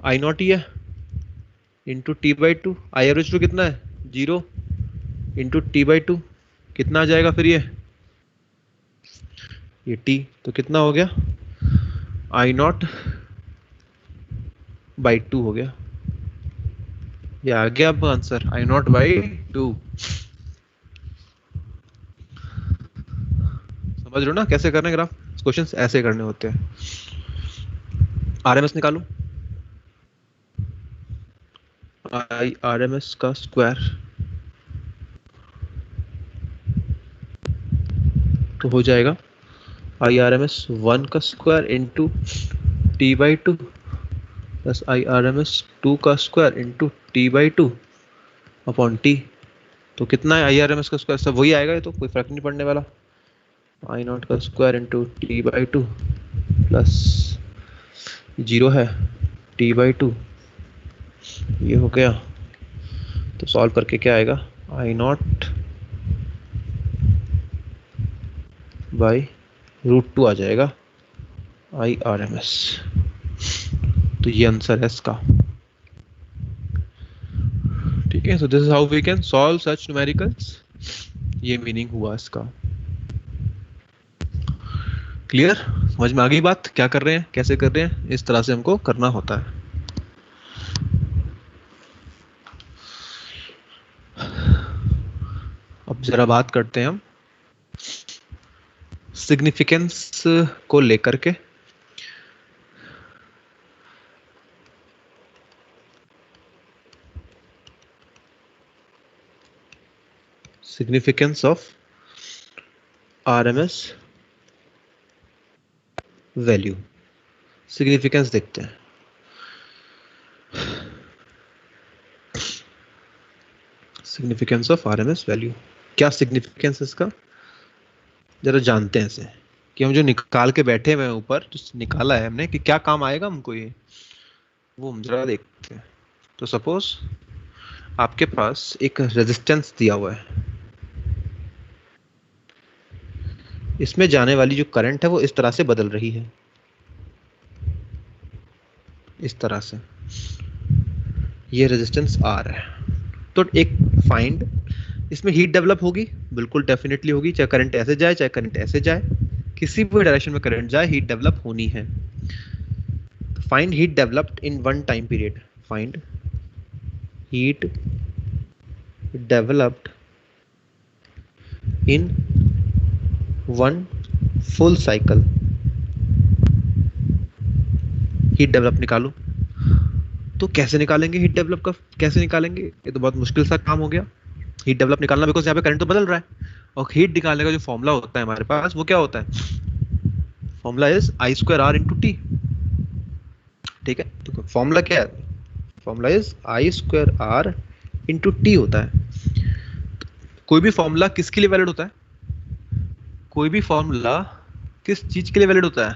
आई नॉट ही है, into T by 2। I average 2 कितना है? 0 इंटू टी बाई 2, कितना आ जाएगा फिर ये? ये t, तो कितना हो गया, आई नॉट बाई 2 हो गया। ये आ गया अब आंसर, आई नॉट बाई 2। समझ रहे हो ना कैसे करने ग्राफ, क्वेश्चंस ऐसे करने होते हैं। आरएमएस निकालो, आई आरएमएस का स्क्वायर तो हो जाएगा आई आरएमएस 1 का square into T by 2 plus I RMS 2 का square into T by 2 upon T. तो कितना है आई आरएमएस का स्क्वायर, सब वही आएगा, ये तो कोई फर्क नहीं पड़ने वाला। आई नॉट का square into T by 2 plus 0 है टी बाई 2, ये हो गया। तो सॉल्व करके क्या आएगा, आई नॉट बाई √2 आ जाएगा आई आर एम एस। तो ये आंसर है इसका। ठीक है, so this is how we can solve such numericals. ये मीनिंग हुआ इसका। क्लियर, समझ में आ गई बात, क्या कर रहे हैं, कैसे कर रहे हैं, इस तरह से हमको करना होता है। अब जरा बात करते हैं हम सिग्निफिकेंस को लेकर के। Significance of RMS value, significance देखते हैं। सिग्निफिकेंस ऑफ आरएमएस वैल्यू, क्या सिग्निफिकेंस है इसका, जरा जानते हैं इसे, कि हम जो निकाल के बैठे हुए ऊपर, जो निकाला है हमने, कि क्या काम आएगा हमको ये, वो हम जरा देखते हैं। तो सपोज आपके पास एक रेजिस्टेंस दिया हुआ है, इसमें जाने वाली जो करंट है वो इस तरह से बदल रही है, इस तरह से, ये रेजिस्टेंस आर है। तो एक फाइंड, इसमें हीट डेवलप होगी, बिल्कुल डेफिनेटली होगी, चाहे करंट ऐसे जाए चाहे करंट ऐसे जाए, किसी भी डायरेक्शन में करंट जाए हीट डेवलप होनी है। Find heat developed in one time period, find heat developed in one full cycle. Heat develop निकालो। तो कैसे निकालेंगे हीट डेवलप का, कैसे निकालेंगे, ये तो बहुत मुश्किल सा काम हो गया हीट डेवलप निकालना, बिकॉज यहाँ पे करंट तो बदल रहा है। और हीट निकालने का जो फॉर्मूला होता है हमारे पास, वो क्या होता है, formula is I square R into T. ठीक है, तो फॉर्मूला क्या है, formula is I square R into T होता है। तो कोई भी फॉर्मूला किसके लिए वैलिड होता है, कोई भी फॉर्मूला किस चीज के लिए वैलिड होता है,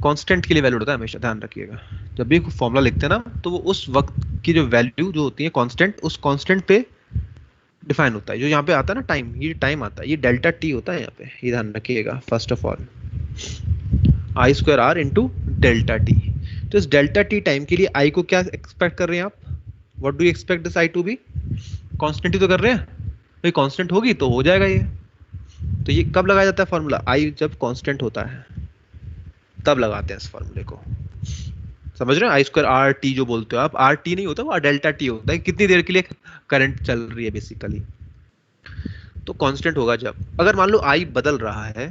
कांस्टेंट के लिए वैलिड होता है, हमेशा ध्यान रखिएगा। जब भी फॉर्मूला लिखते हैं ना, तो वो उस वक्त की जो वैल्यू जो होती है कांस्टेंट, उस कांस्टेंट पे डिफाइन होता है। जो यहाँ पे आता है ना टाइम, ये टाइम आता है, ये डेल्टा टी होता है यहाँ पे, ये ध्यान रखिएगा। First of all I square R into delta T. तो इस डेल्टा टी टाइम के लिए आई को क्या एक्सपेक्ट कर रहे हैं आप, what do you expect this I to be, constant ही तो कर रहे हैं भाई, कांस्टेंट होगी तो हो जाएगा ये। तो ये कब लगाया जाता है फॉर्मूला, आई जब कांस्टेंट होता है तब लगाते हैं इस फॉर्मूले को, समझ रहे हैं। आई स्क्वायर आर टी जो बोलते हो आप, आर टी नहीं होता, वो डेल्टा टी होता है, कितनी देर के लिए करंट चल रही है बेसिकली। तो कांस्टेंट होगा जब, अगर मान लो आई बदल रहा है,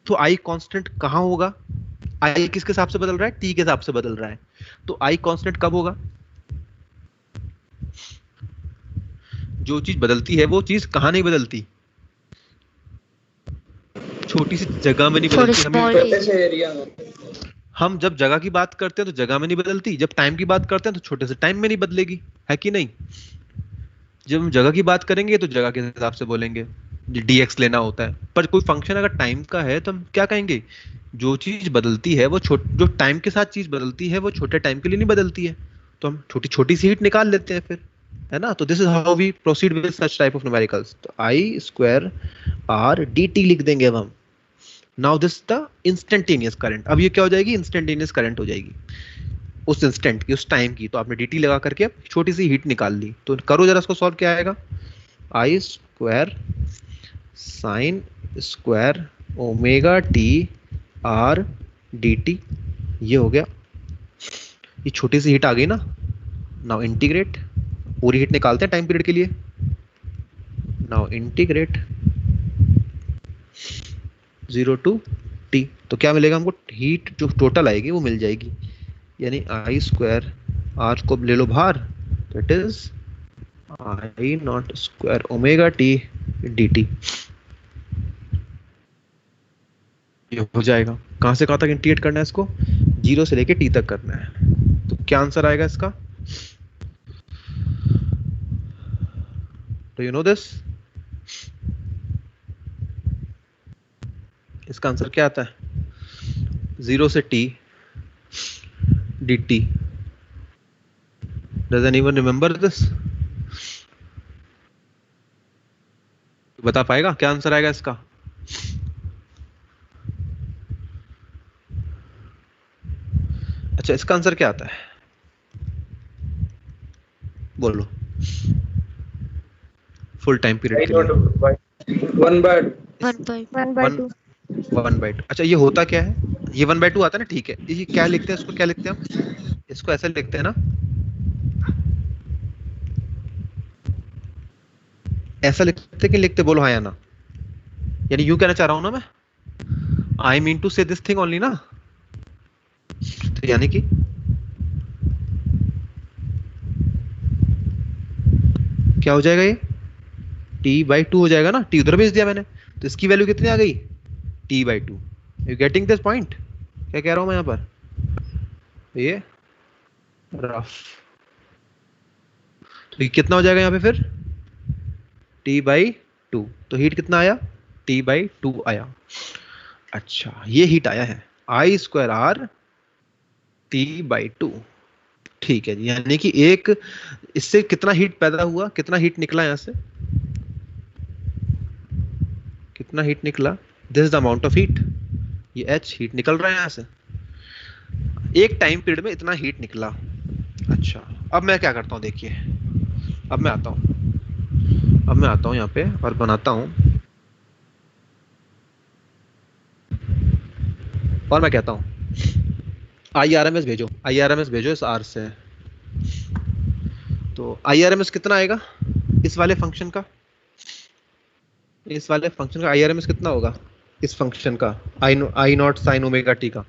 तो आई कांस्टेंट कहाँ होगा, आई किसके हिसाब से बदल रहा है, टी के हिसाब से बदल रहा है। तो आई कांस्टेंट कब होगा, जो चीज बदलती है वो चीज कहाँ नहीं बदलती, छोटी सी जगह में नहीं बदलती। हम जब जगह की बात करते हैं तो जगह में नहीं बदलती, जब टाइम की बात करते हैं तो छोटे से टाइम में नहीं बदलेगी, है कि नहीं। जब हम जगह की बात करेंगे तो जगह के हिसाब से बोलेंगे, dx लेना होता है। पर कोई फंक्शन अगर टाइम का है तो हम क्या कहेंगे, जो चीज बदलती है वो जो टाइम के साथ चीज बदलती है वो छोटे टाइम के लिए नहीं बदलती है, तो हम छोटी छोटी सी हीट निकाल लेते हैं फिर, है ना। तो this is how we proceed with such type of numericals. तो I square R D T लिख देंगे अब हम। Now this the instantaneous current, अब ये क्या हो जाएगी, इंस्टेंटेनियस करंट हो जाएगी उस इंस्टेंट की, उस टाइम की। तो आपने dt लगा करके अब छोटी सी हीट निकाल ली। तो करो जरा इसको सॉल्व, क्या आएगा, I square sine square omega T R D T, ये हो गया। ये छोटी सी हीट आ गई ना। नाउ इंटीग्रेट, पूरी हीट निकालते हैं टाइम पीरियड के लिए। नाउ इंटीग्रेट 0 टू टी, तो क्या मिलेगा हमको? हीट जो टोटल आएगी वो मिल जाएगी, यानी आई स्क्वायर, आर को ले लो बाहर, तो it is I naught square omega T D T. ये हो जाएगा। कहां से कहां तक इंटीग्रेट करना है इसको? 0 से लेके टी तक करना है। तो क्या आंसर आएगा इसका? तो यू नो दिस, इसका आंसर क्या आता है? 0 से T D T. Does anyone remember this? बता पाएगा क्या आंसर आएगा इसका? अच्छा, इसका आंसर क्या आता है? बोलो। फुल टाइम पीरियड के लिए 1/2। 1/2। अच्छा, ये होता क्या है? ये 1/2 आता है ना, ठीक है। ये क्या लिखते हैं इसको? क्या लिखते हैं हम इसको? ऐसे लिखते हैं ना, ऐसा लिखते कि लिखते? बोलो हाँ या ना। यानी यूं कहना चाह रहा हूं ना मैं, आई मीन टू से दिस थिंग ओनली ना। तो यानी कि क्या हो जाएगा? ये t/2 हो जाएगा ना। t उधर भेज दिया मैंने, तो इसकी वैल्यू कितनी आ गई? t/2। You getting this point? क्या कह रहा हूं मैं यहां पर? ये रफ, तो ये कितना हो जाएगा यहाँ पे फिर? t/2। तो हीट कितना आया? t/2 आया। अच्छा, ये हीट आया है आई स्क्वायर आर t/2। ठीक है जी, यानी कि एक इससे कितना हीट पैदा हुआ, कितना हीट निकला यहां से? कितना हीट निकला? This is the amount of heat. ये h हीट निकल रहा है यहां से, एक टाइम पीरियड में इतना हीट निकला। अच्छा, अब मैं क्या करता हूं, देखिए। अब मैं आता हूं यहाँ पे और बनाता हूं, और मैं कहता हूं IRMS भेजो, IRMS भेजो इस R से। तो IRMS कितना आएगा इस वाले फंक्शन का? इस वाले फंक्शन का IRMS कितना होगा? इस फंक्शन का आई नॉट साइन ओमेगा टी का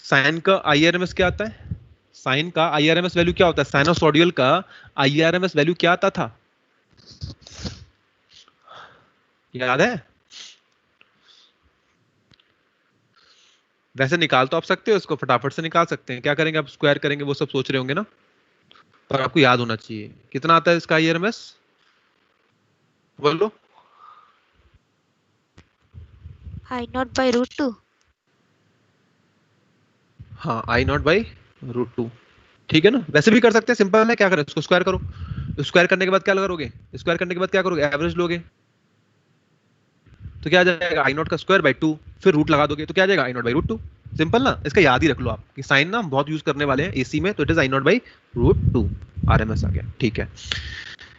साइन का IRMS क्या आता है? साइन का IRMS वैल्यू क्या होता है? साइनोसॉइडल का IRMS वैल्यू क्या आता था? याद है? वैसे निकाल तो आप सकते हो इसको, फटाफट से निकाल सकते हैं। क्या करेंगे आप? स्क्वायर करेंगे, वो सब सोच रहे होंगे ना, पर आपको याद होना चाहिए। कितना आता है इसका IRMS? बोलो। I0/√2। हाँ, I0/√2। ठीक है ना? वैसे भी कर सकते हैं, सिंपल है। क्या करें? इसको स्क्वायर करो। स्क्वायर करने के बाद क्या करोगे? स्क्वायर करने के बाद क्या करोगे? एवरेज लोगे, तो क्या आ जाएगा? I0 का स्क्वायर बाई 2, फिर रूट लगा दोगे तो क्या आ जाएगा? I0/√2। सिंपल ना? इसका याद ही रख लो आप कि साइन ना हम बहुत यूज करने वाले हैं एसी में, तो इट इज I0/√2। RMS आ गया, ठीक है।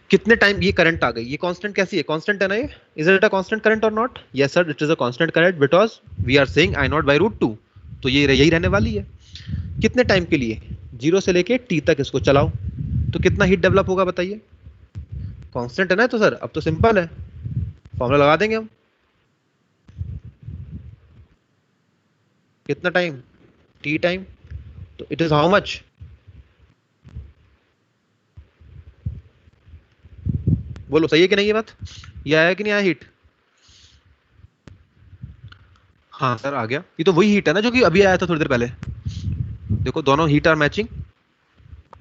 कितने टाइम ये करंट आ गई? ये कांस्टेंट कैसी है? कांस्टेंट है ना ये? Is it a constant current or not? Yes sir, it is a constant current because we are saying I0/√2, तो ये यही रहने वाली है। कितने टाइम के लिए? 0 से लेके t तक इसको चलाओ, तो कितना हीट डेवलप होगा बताइए? कांस्टेंट है ना? तो सर अब तो सिंपल है, फॉर्मूला लगा देंगे हम। कितना टाइम? t टाइम, तो इट इज हाउ मच? बोलो, सही है कि नहीं ये बात? ये आया कि नहीं आया हीट? हाँ सर आ गया। ये तो वही हीट है ना जो कि अभी आया था थोड़ी देर पहले। देखो, दोनों heat are matching,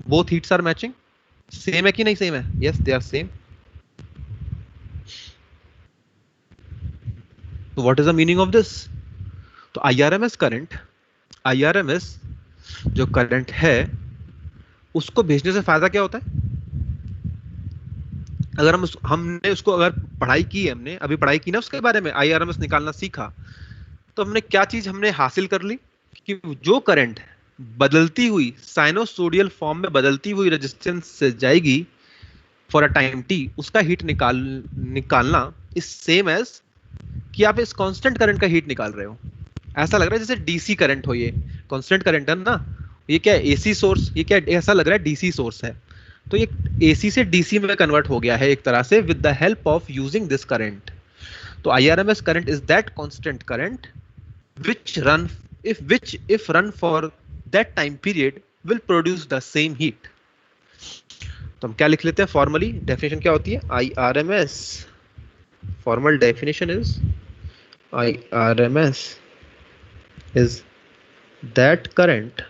both heats are matching. Same है कि नहीं सेम है? Yes, they are same. तो what is the meaning of this? तो IRMS करंट, IRMS जो करंट है उसको भेजने से फायदा क्या होता है? अगर हमने उसको अगर पढ़ाई की है, हमने अभी पढ़ाई की ना उसके बारे में, IRMS निकालना सीखा, तो हमने क्या चीज हमने हासिल कर ली कि जो करंट बदलती हुई साइनोसोडियल फॉर्म में बदलती हुई रेजिस्टेंस से जाएगी, फॉर अ टाइम टी, उसका हीट निकालना इज सेम एज कि आप इस कांस्टेंट करंट का हीट निकाल रहे हो। ऐसा लग रहा है जैसे डीसी करंट हो, ये कांस्टेंट करंट है ना, ये क्या है एसी सोर्स, ये क्या ऐसा लग रहा है डीसी सोर्स है, तो ये एसी से डीसी में कन्वर्ट हो गया है एक तरह से with the help of using this current. तो IRMS current is that constant current which if run for that time period will produce the same heat। तो हम क्या लिख लेते हैं फॉर्मली, डेफिनेशन क्या होती है, IRMS, formal definition is IRMS is that current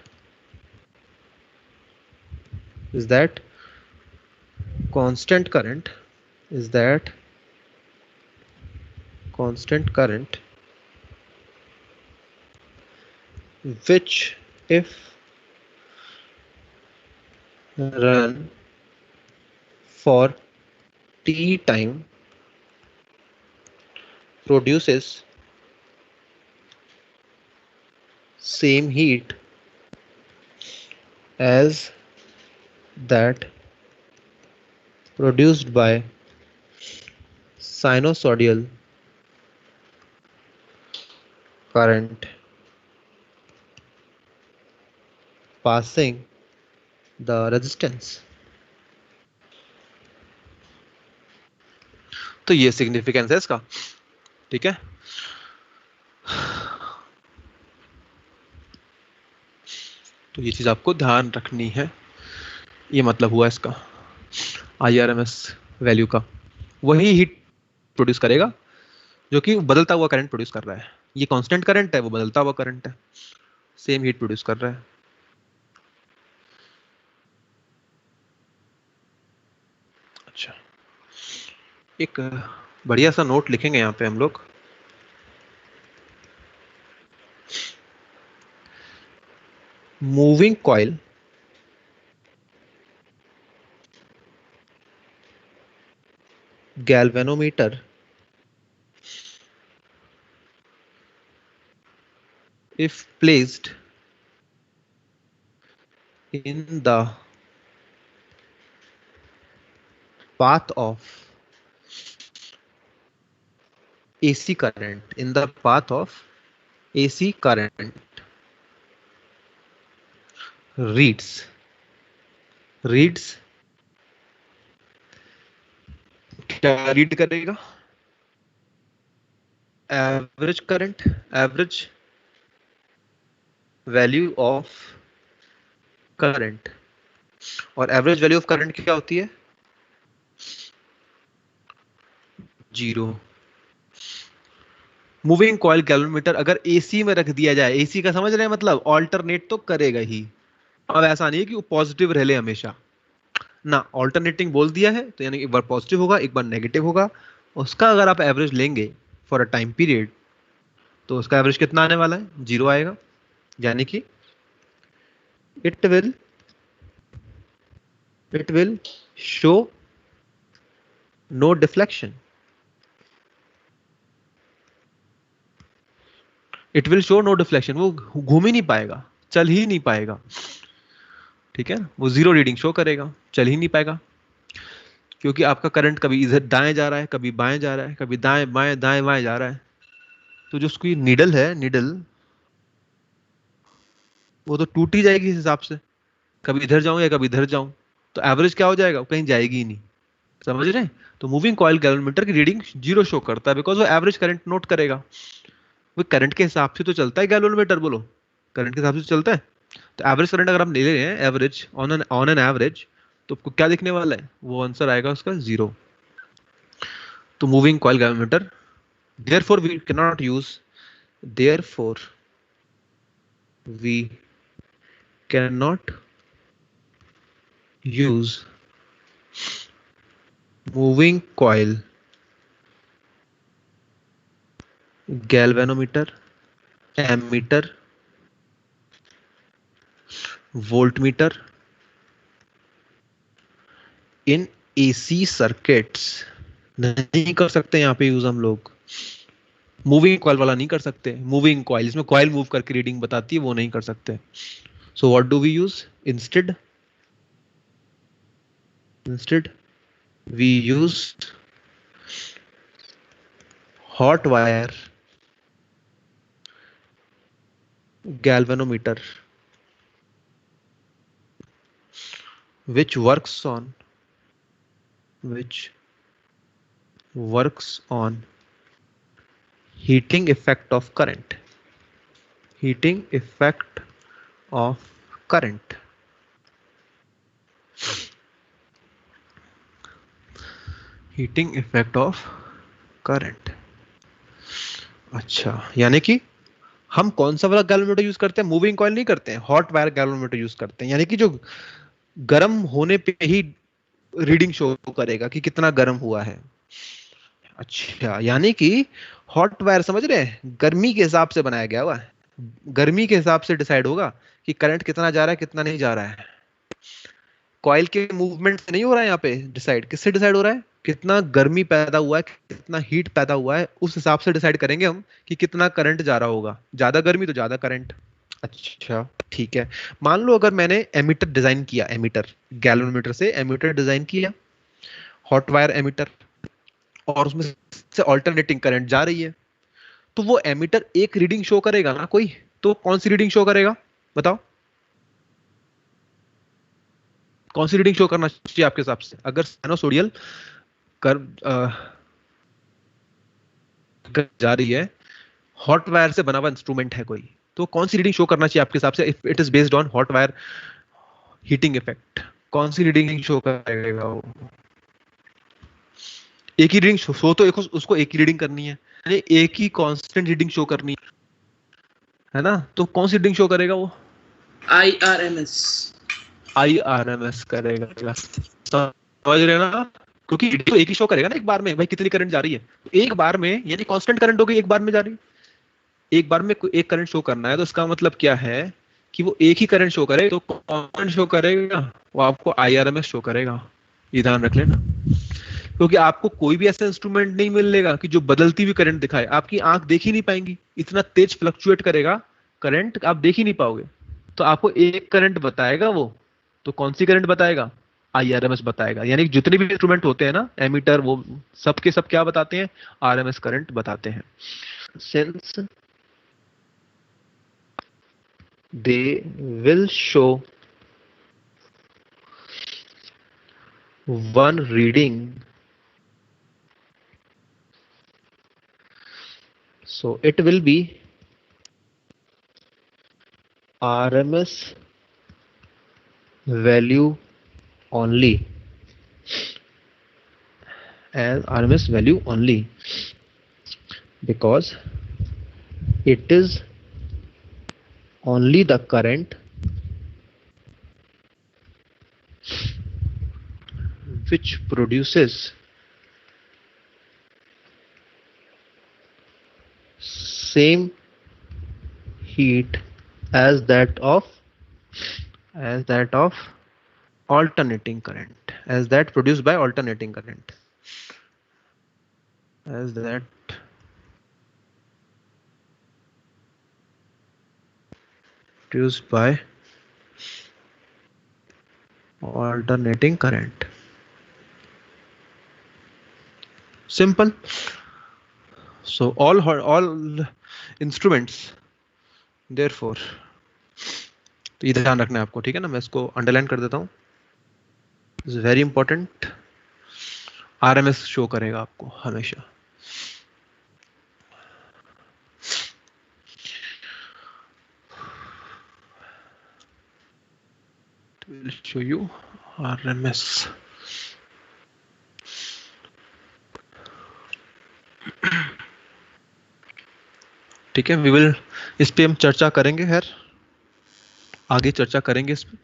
is that constant current is that constant current which if run for t time produces same heat as that produced by sinusoidal current passing the resistance। तो ये सिग्निफिकेंस है इसका, ठीक है। तो ये चीज आपको ध्यान रखनी है, ये मतलब हुआ इसका आईआरएमएस वैल्यू का, वही हीट प्रोड्यूस करेगा जो कि बदलता हुआ करंट प्रोड्यूस कर रहा है। ये कांस्टेंट करंट है, वो बदलता हुआ करंट है, सेम हीट प्रोड्यूस कर रहा है। अच्छा, एक बढ़िया सा नोट लिखेंगे यहाँ पे हम लोग, moving coil galvanometer if placed in the path of AC current, in the path of AC current reads क्या रीड करेगा, average current, average value of current, और एवरेज वैल्यू ऑफ करंट क्या होती है, 0। मूविंग कॉइल गैल्वेनोमीटर अगर एसी में रख दिया जाए, एसी का समझ रहे हैं मतलब, ऑल्टरनेट तो करेगा ही। अब ऐसा नहीं है कि वो पॉजिटिव रह ले हमेशा ना, ऑल्टरनेटिंग बोल दिया है तो यानी एक बार पॉजिटिव होगा एक बार नेगेटिव होगा। उसका अगर आप एवरेज लेंगे फॉर अ टाइम पीरियड तो उसका एवरेज कितना आने वाला है, 0 आएगा, यानी कि it will show no deflection, it will show no deflection, वो घूम ही नहीं पाएगा, चल ही नहीं पाएगा, ठीक है, वो 0 रीडिंग शो करेगा, चल ही नहीं पाएगा, क्योंकि आपका करंट कभी इधर दाएं जा रहा है, कभी बाएं जा रहा है, कभी दाएं बाएं दाएं बाएं जा रहा है। तो जो उसकी नीडल है, नीडल वो तो टूट ही जाएगी इस हिसाब से, कभी इधर जाऊं या कभी इधर जाऊं, तो एवरेज क्या हो जाएगा, कहीं जाएगी ही नहीं, समझ रहे हैं। तो मूविंग कॉइल गैल्वेनोमीटर की रीडिंग 0 शो करता है, बिकॉज वो एवरेज करंट नोट करेगा, वो करंट के हिसाब से तो चलता है गैल्वेनोमीटर, बोलो करंट के हिसाब से चलता है। तो एवरेज करंट अगर हम ले रहे हैं, एवरेज ऑन एन एवरेज, तो आपको क्या दिखने वाला है, वो आंसर आएगा उसका 0। तो moving coil galvanometer, therefore we cannot use moving coil galvanometer, ammeter, voltmeter in AC circuits, नहीं कर सकते यहाँ पे यूज हम लोग। मूविंग कॉइल वाला नहीं कर सकते, मूविंग कॉइल इसमें कॉइल मूव करके रीडिंग बताती है, वो नहीं कर सकते। So what do we use instead we use hot wire galvanometer which works on heating effect of current. Heating effect of current. Heating effect of current. अच्छा, यानी कि हम कौन सा वाला गैल्वेनोमीटर यूज करते हैं? मूविंग कॉइल नहीं करते हैं, हॉट वायर गैल्वेनोमीटर यूज करते हैं, यानी कि जो गर्म होने पे ही रीडिंग शो करेगा कि कितना गर्म हुआ है। अच्छा, यानी कि हॉट वायर समझ रहे हैं, गर्मी के हिसाब से बनाया गया हुआ है, गर्मी के हिसाब से डिसाइड होगा कि करंट कितना जा रहा है कितना नहीं जा रहा है। कॉइल के मूवमेंट से नहीं हो रहा है यहाँ पे डिसाइड, किससे डिसाइड हो रहा है? कितना गर्मी पैदा हुआ है, कितना हीट पैदा हुआ है, उस हिसाब से डिसाइड करेंगे हम कि कितना करंट जा रहा होगा। ज्यादा गर्मी तो ज्यादा करंट। अच्छा ठीक है, मान लो अगर मैंने एमीटर डिजाइन किया, एमीटर गैल्वेनोमीटर से एमीटर डिजाइन किया, हॉट वायर एमीटर, और उसमें से अल्टरनेटिंग करंट जा रही है, तो वो एमीटर एक रीडिंग शो करेगा ना कोई, तो कौन सी रीडिंग शो करेगा बताओ? कौन सी रीडिंग शो करना चाहिए आपके हिसाब से? अगर साइनोसोडियल कर जा रही है, हॉट वायर से बना हुआ इंस्ट्रूमेंट है कोई, तो कौन सी रीडिंग शो करना चाहिए आपके हिसाब से? If it is based on hot wire heating effect, कौन सी रीडिंग शो करेगा वो? एक ही रीडिंग शो तो उसको एक ही रीडिंग करनी है, यानी एक ही कांस्टेंट रीडिंग शो करनी है ना, तो कौन सी रीडिंग शो करेगा वो? IRMS करेगा, समझ रहे ना? क्योंकि तो एक ही शो करेगा ना एक बार में, भाई कितनी करंट जा रही है, एक बार में, यानी कांस्टेंट करंट होगी, एक बार में जा रही है, एक बार में एक करंट शो करना है, तो इसका मतलब क्या है कि वो एक ही करंट शो करे, तो कौन शो करेगा? वो आपको IRMS शो करेगा, ये ध्यान रख लेना। क्योंकि आपको कोई भी ऐसा इंस्ट्रूमेंट नहीं मिलेगा कि जो बदलती हुई करंट दिखाए, आपकी आंख देख ही नहीं पाएंगी, इतना तेज फ्लक्चुएट करेगा करंट, आप देख ही नहीं पाओगे। तो आपको एक करंट बताएगा वो, तो कौन सी करंट बताएगा? IRMS बताएगा। यानी जितने भी इंस्ट्रूमेंट होते हैं ना, एमीटर, वो सब के सब क्या बताते हैं? RMS करंट बताते हैं। Since they will show one reading, so it will be RMS value only, as RMS value only, because it is only the current which produces same heat as that of alternating current, as that produced by alternating current, as that produced by alternating current. Simple. So all instruments, therefore, तो ये ध्यान रखना है आपको, ठीक है ना? मैं इसको अंडरलाइन कर देता हूँ, is very important. RMS show करेगा आपको हमेशा। Will show you RMS. ठीक है, वी विल, इस पे हम चर्चा करेंगे, खैर आगे चर्चा करेंगे इस पे।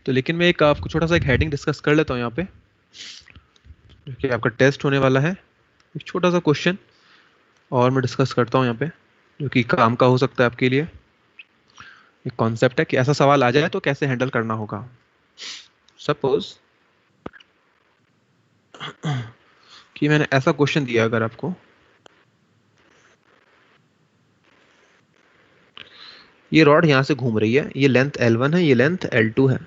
तो लेकिन मैं एक आपको छोटा सा एक हेडिंग डिस्कस कर लेता हूँ यहाँ पे, जो कि आपका टेस्ट होने वाला है। एक छोटा सा क्वेश्चन और मैं डिस्कस करता हूँ यहाँ पे, जो कि काम का हो सकता है आपके लिए। एक कॉन्सेप्ट है कि ऐसा सवाल आ जाए तो कैसे हैंडल करना होगा। सपोज कि मैंने ऐसा क्वेश्चन दिया अगर आपको, ये रॉड यहां से घूम रही है, ये लेंथ L1 है, ये लेंथ L2 है,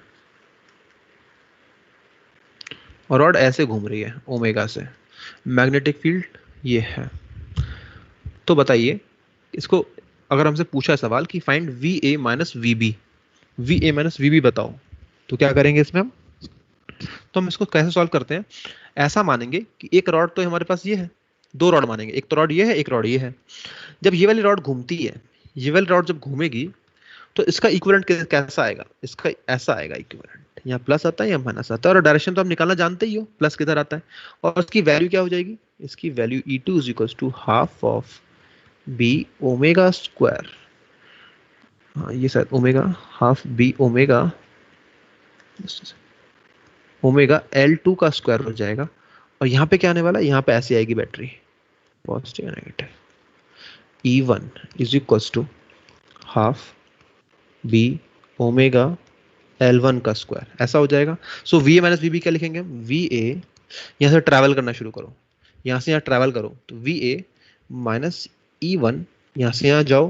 और रॉड ऐसे घूम रही है ओमेगा से, मैग्नेटिक फील्ड ये है। तो बताइए इसको, अगर हमसे पूछा सवाल कि find V A minus V B, V A minus V B बताओ, तो क्या करेंगे इसमें हम? तो हम इसको कैसे सॉल्व करते हैं? ऐसा मानेंगे कि एक रॉड तो हमारे पास ये है, दो रॉड मानेंगे, एक तो रॉड ये है, एक रॉड ये है। जब ये वाली रॉड घूमती है, ये वाली रॉड जब घूमेगी तो इसका इक्विवेलेंट कैसा आएगा? इसका ऐसा आएगा इक्विवेलेंट, यहाँ प्लस आता है या माइनस आता है, और डायरेक्शन तो आप निकालना जानते ही हो, प्लस किधर आता है। और इसकी वैल्यू क्या हो जाएगी? इसकी value E2 is equal to half of B omega square, हाँ ये शायद omega, half B omega, omega L2 का स्क्वायर हो जाएगा। और यहाँ पे क्या आने वाला है? यहाँ पे ऐसी आएगी battery, positive negative, E1 is equal to half B omega L1 का स्क्वायर, ऐसा हो जाएगा। So V A minus V B क्या लिखेंगे? वी ए, यहाँ से ट्रैवल करना शुरू करो, यहाँ से यहाँ ट्रैवल करो, तो वी ए माइनस E1, यहाँ से यहाँ जाओ,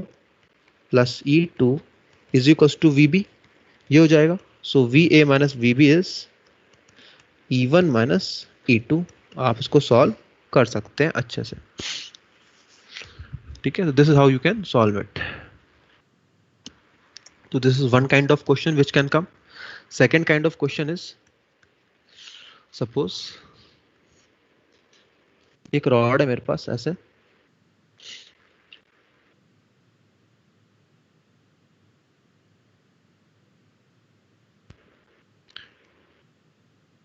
plus E2 is equal to V B, ये हो जाएगा। So V A minus V B is E1 minus E2। आप इसको सॉल्व कर सकते हैं अच्छे से, ठीक है। This is how you can solve it. So this is one kind of question which can come. Second kind of question is, suppose एक रॉड है मेरे पास ऐसे,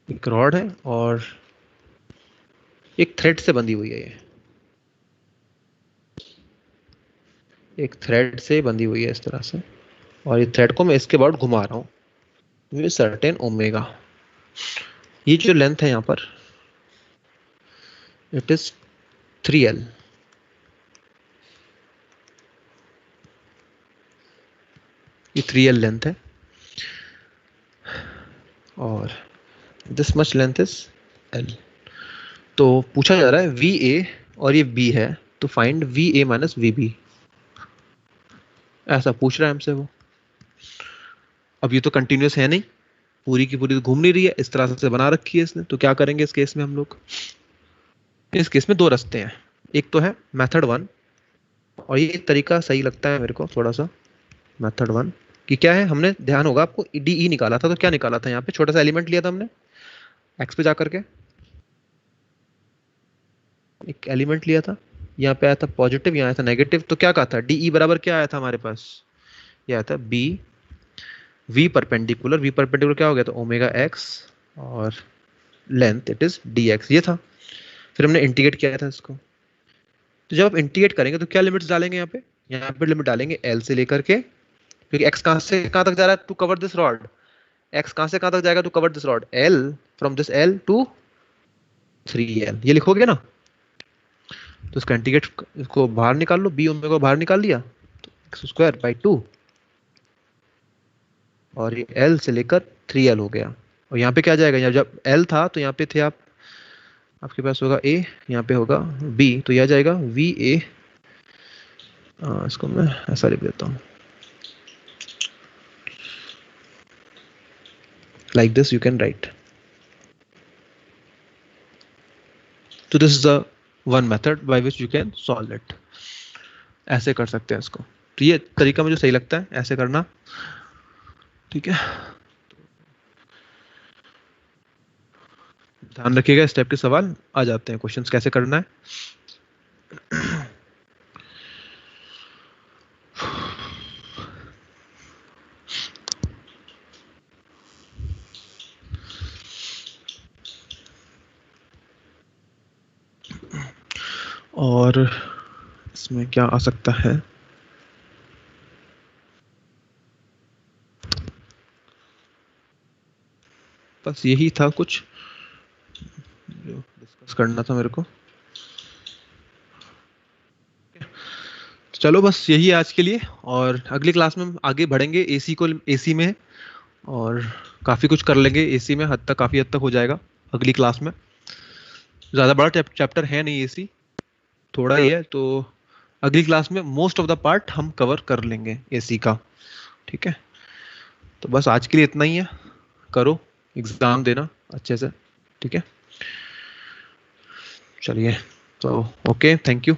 एक रॉड है और एक थ्रेड से बंधी हुई है, ये एक थ्रेड से बंधी हुई है इस तरह से, और ये थ्रेड को मैं इसके बाद घुमा रहा हूँ विद सर्टेन ओमेगा। ये जो लेंथ है यहाँ पर, इट इज 3L, ये 3L लेंथ है, और this much length is L। तो पूछा जा रहा है वी ए और ये B है, तो find V A minus V B, ऐसा पूछ रहा है हमसे वो। अब ये तो कंटिन्यूअस है नहीं, पूरी की पूरी तो घूम नहीं रही है, इस तरह से बना रखी है इसने। तो क्या करेंगे इस केस में हम लोग? इस केस में दो रास्ते हैं, एक तो है मेथड 1, और ये तरीका सही लगता है मेरे को थोड़ा सा, मेथड 1 कि क्या है, हमने ध्यान होगा आपको DE निकाला था, तो क्या निकाला था? यहाँ पे छोटा सा एलिमेंट लिया था हमने, एक्स पे जाकर के एक एलिमेंट लिया था, यहाँ पे आया था पॉजिटिव, यहाँ आया था नेगेटिव। तो क्या कहा था? DE बराबर क्या आया था हमारे पास? ये आया था B V perpendicular, V perpendicular क्या हो गया? तो ओमेगा एक्स, और लेंथ इट इज dx, ये था। फिर हमने इंटीग्रेट किया था इसको। तो जब आप इंटीग्रेट करेंगे तो क्या लिमिट्स डालेंगे यहाँ पे? यहाँ पे लिमिट डालेंगे L से लेकर के, क्योंकि x कहाँ से कहाँ तक जा रहा है to cover this rod, x कहाँ से कहाँ तक जाएगा to cover this rod? L, from this L to 3L, ये लिखोगे ना। तो इसका इंटीग्रेट, इसको बाहर निकाल लो, B ओमेगा को बाहर निकाल लिया, तो x स्क्वायर बाई 2, और ये L से लेकर 3L हो गया। और यहाँ पे क्या जाएगा? जब L था तो यहाँ पे थे आप, आपके पास होगा A, यहाँ पे होगा B, तो यह जाएगा VA, इसको मैं ऐसा लिख देता हूँ, like this you can write. So this is the one method by which you can solve it. ऐसे कर सकते हैं इसको। तो ये तरीका मुझे सही लगता है ऐसे करना, ठीक है। ध्यान रखिएगा, इस टाइप के सवाल आ जाते हैं, क्वेश्चंस कैसे करना है। और इसमें क्या आ सकता है? बस यही था कुछ जो डिस्कस करना था मेरे को। चलो बस यही है आज के लिए, और अगली क्लास में हम आगे बढ़ेंगे एसी में, और काफ़ी कुछ कर लेंगे एसी में, काफ़ी हद तक हो जाएगा अगली क्लास में। ज़्यादा बड़ा चैप्टर है नहीं एसी, थोड़ा ही है, तो अगली क्लास में मोस्ट ऑफ द पार्ट हम कवर कर लेंगे एसी का, ठीक है। तो बस आज के लिए इतना ही है, करो एग्ज़ाम देना अच्छे से। ठीक है, चलिए तो ओके, थैंक यू।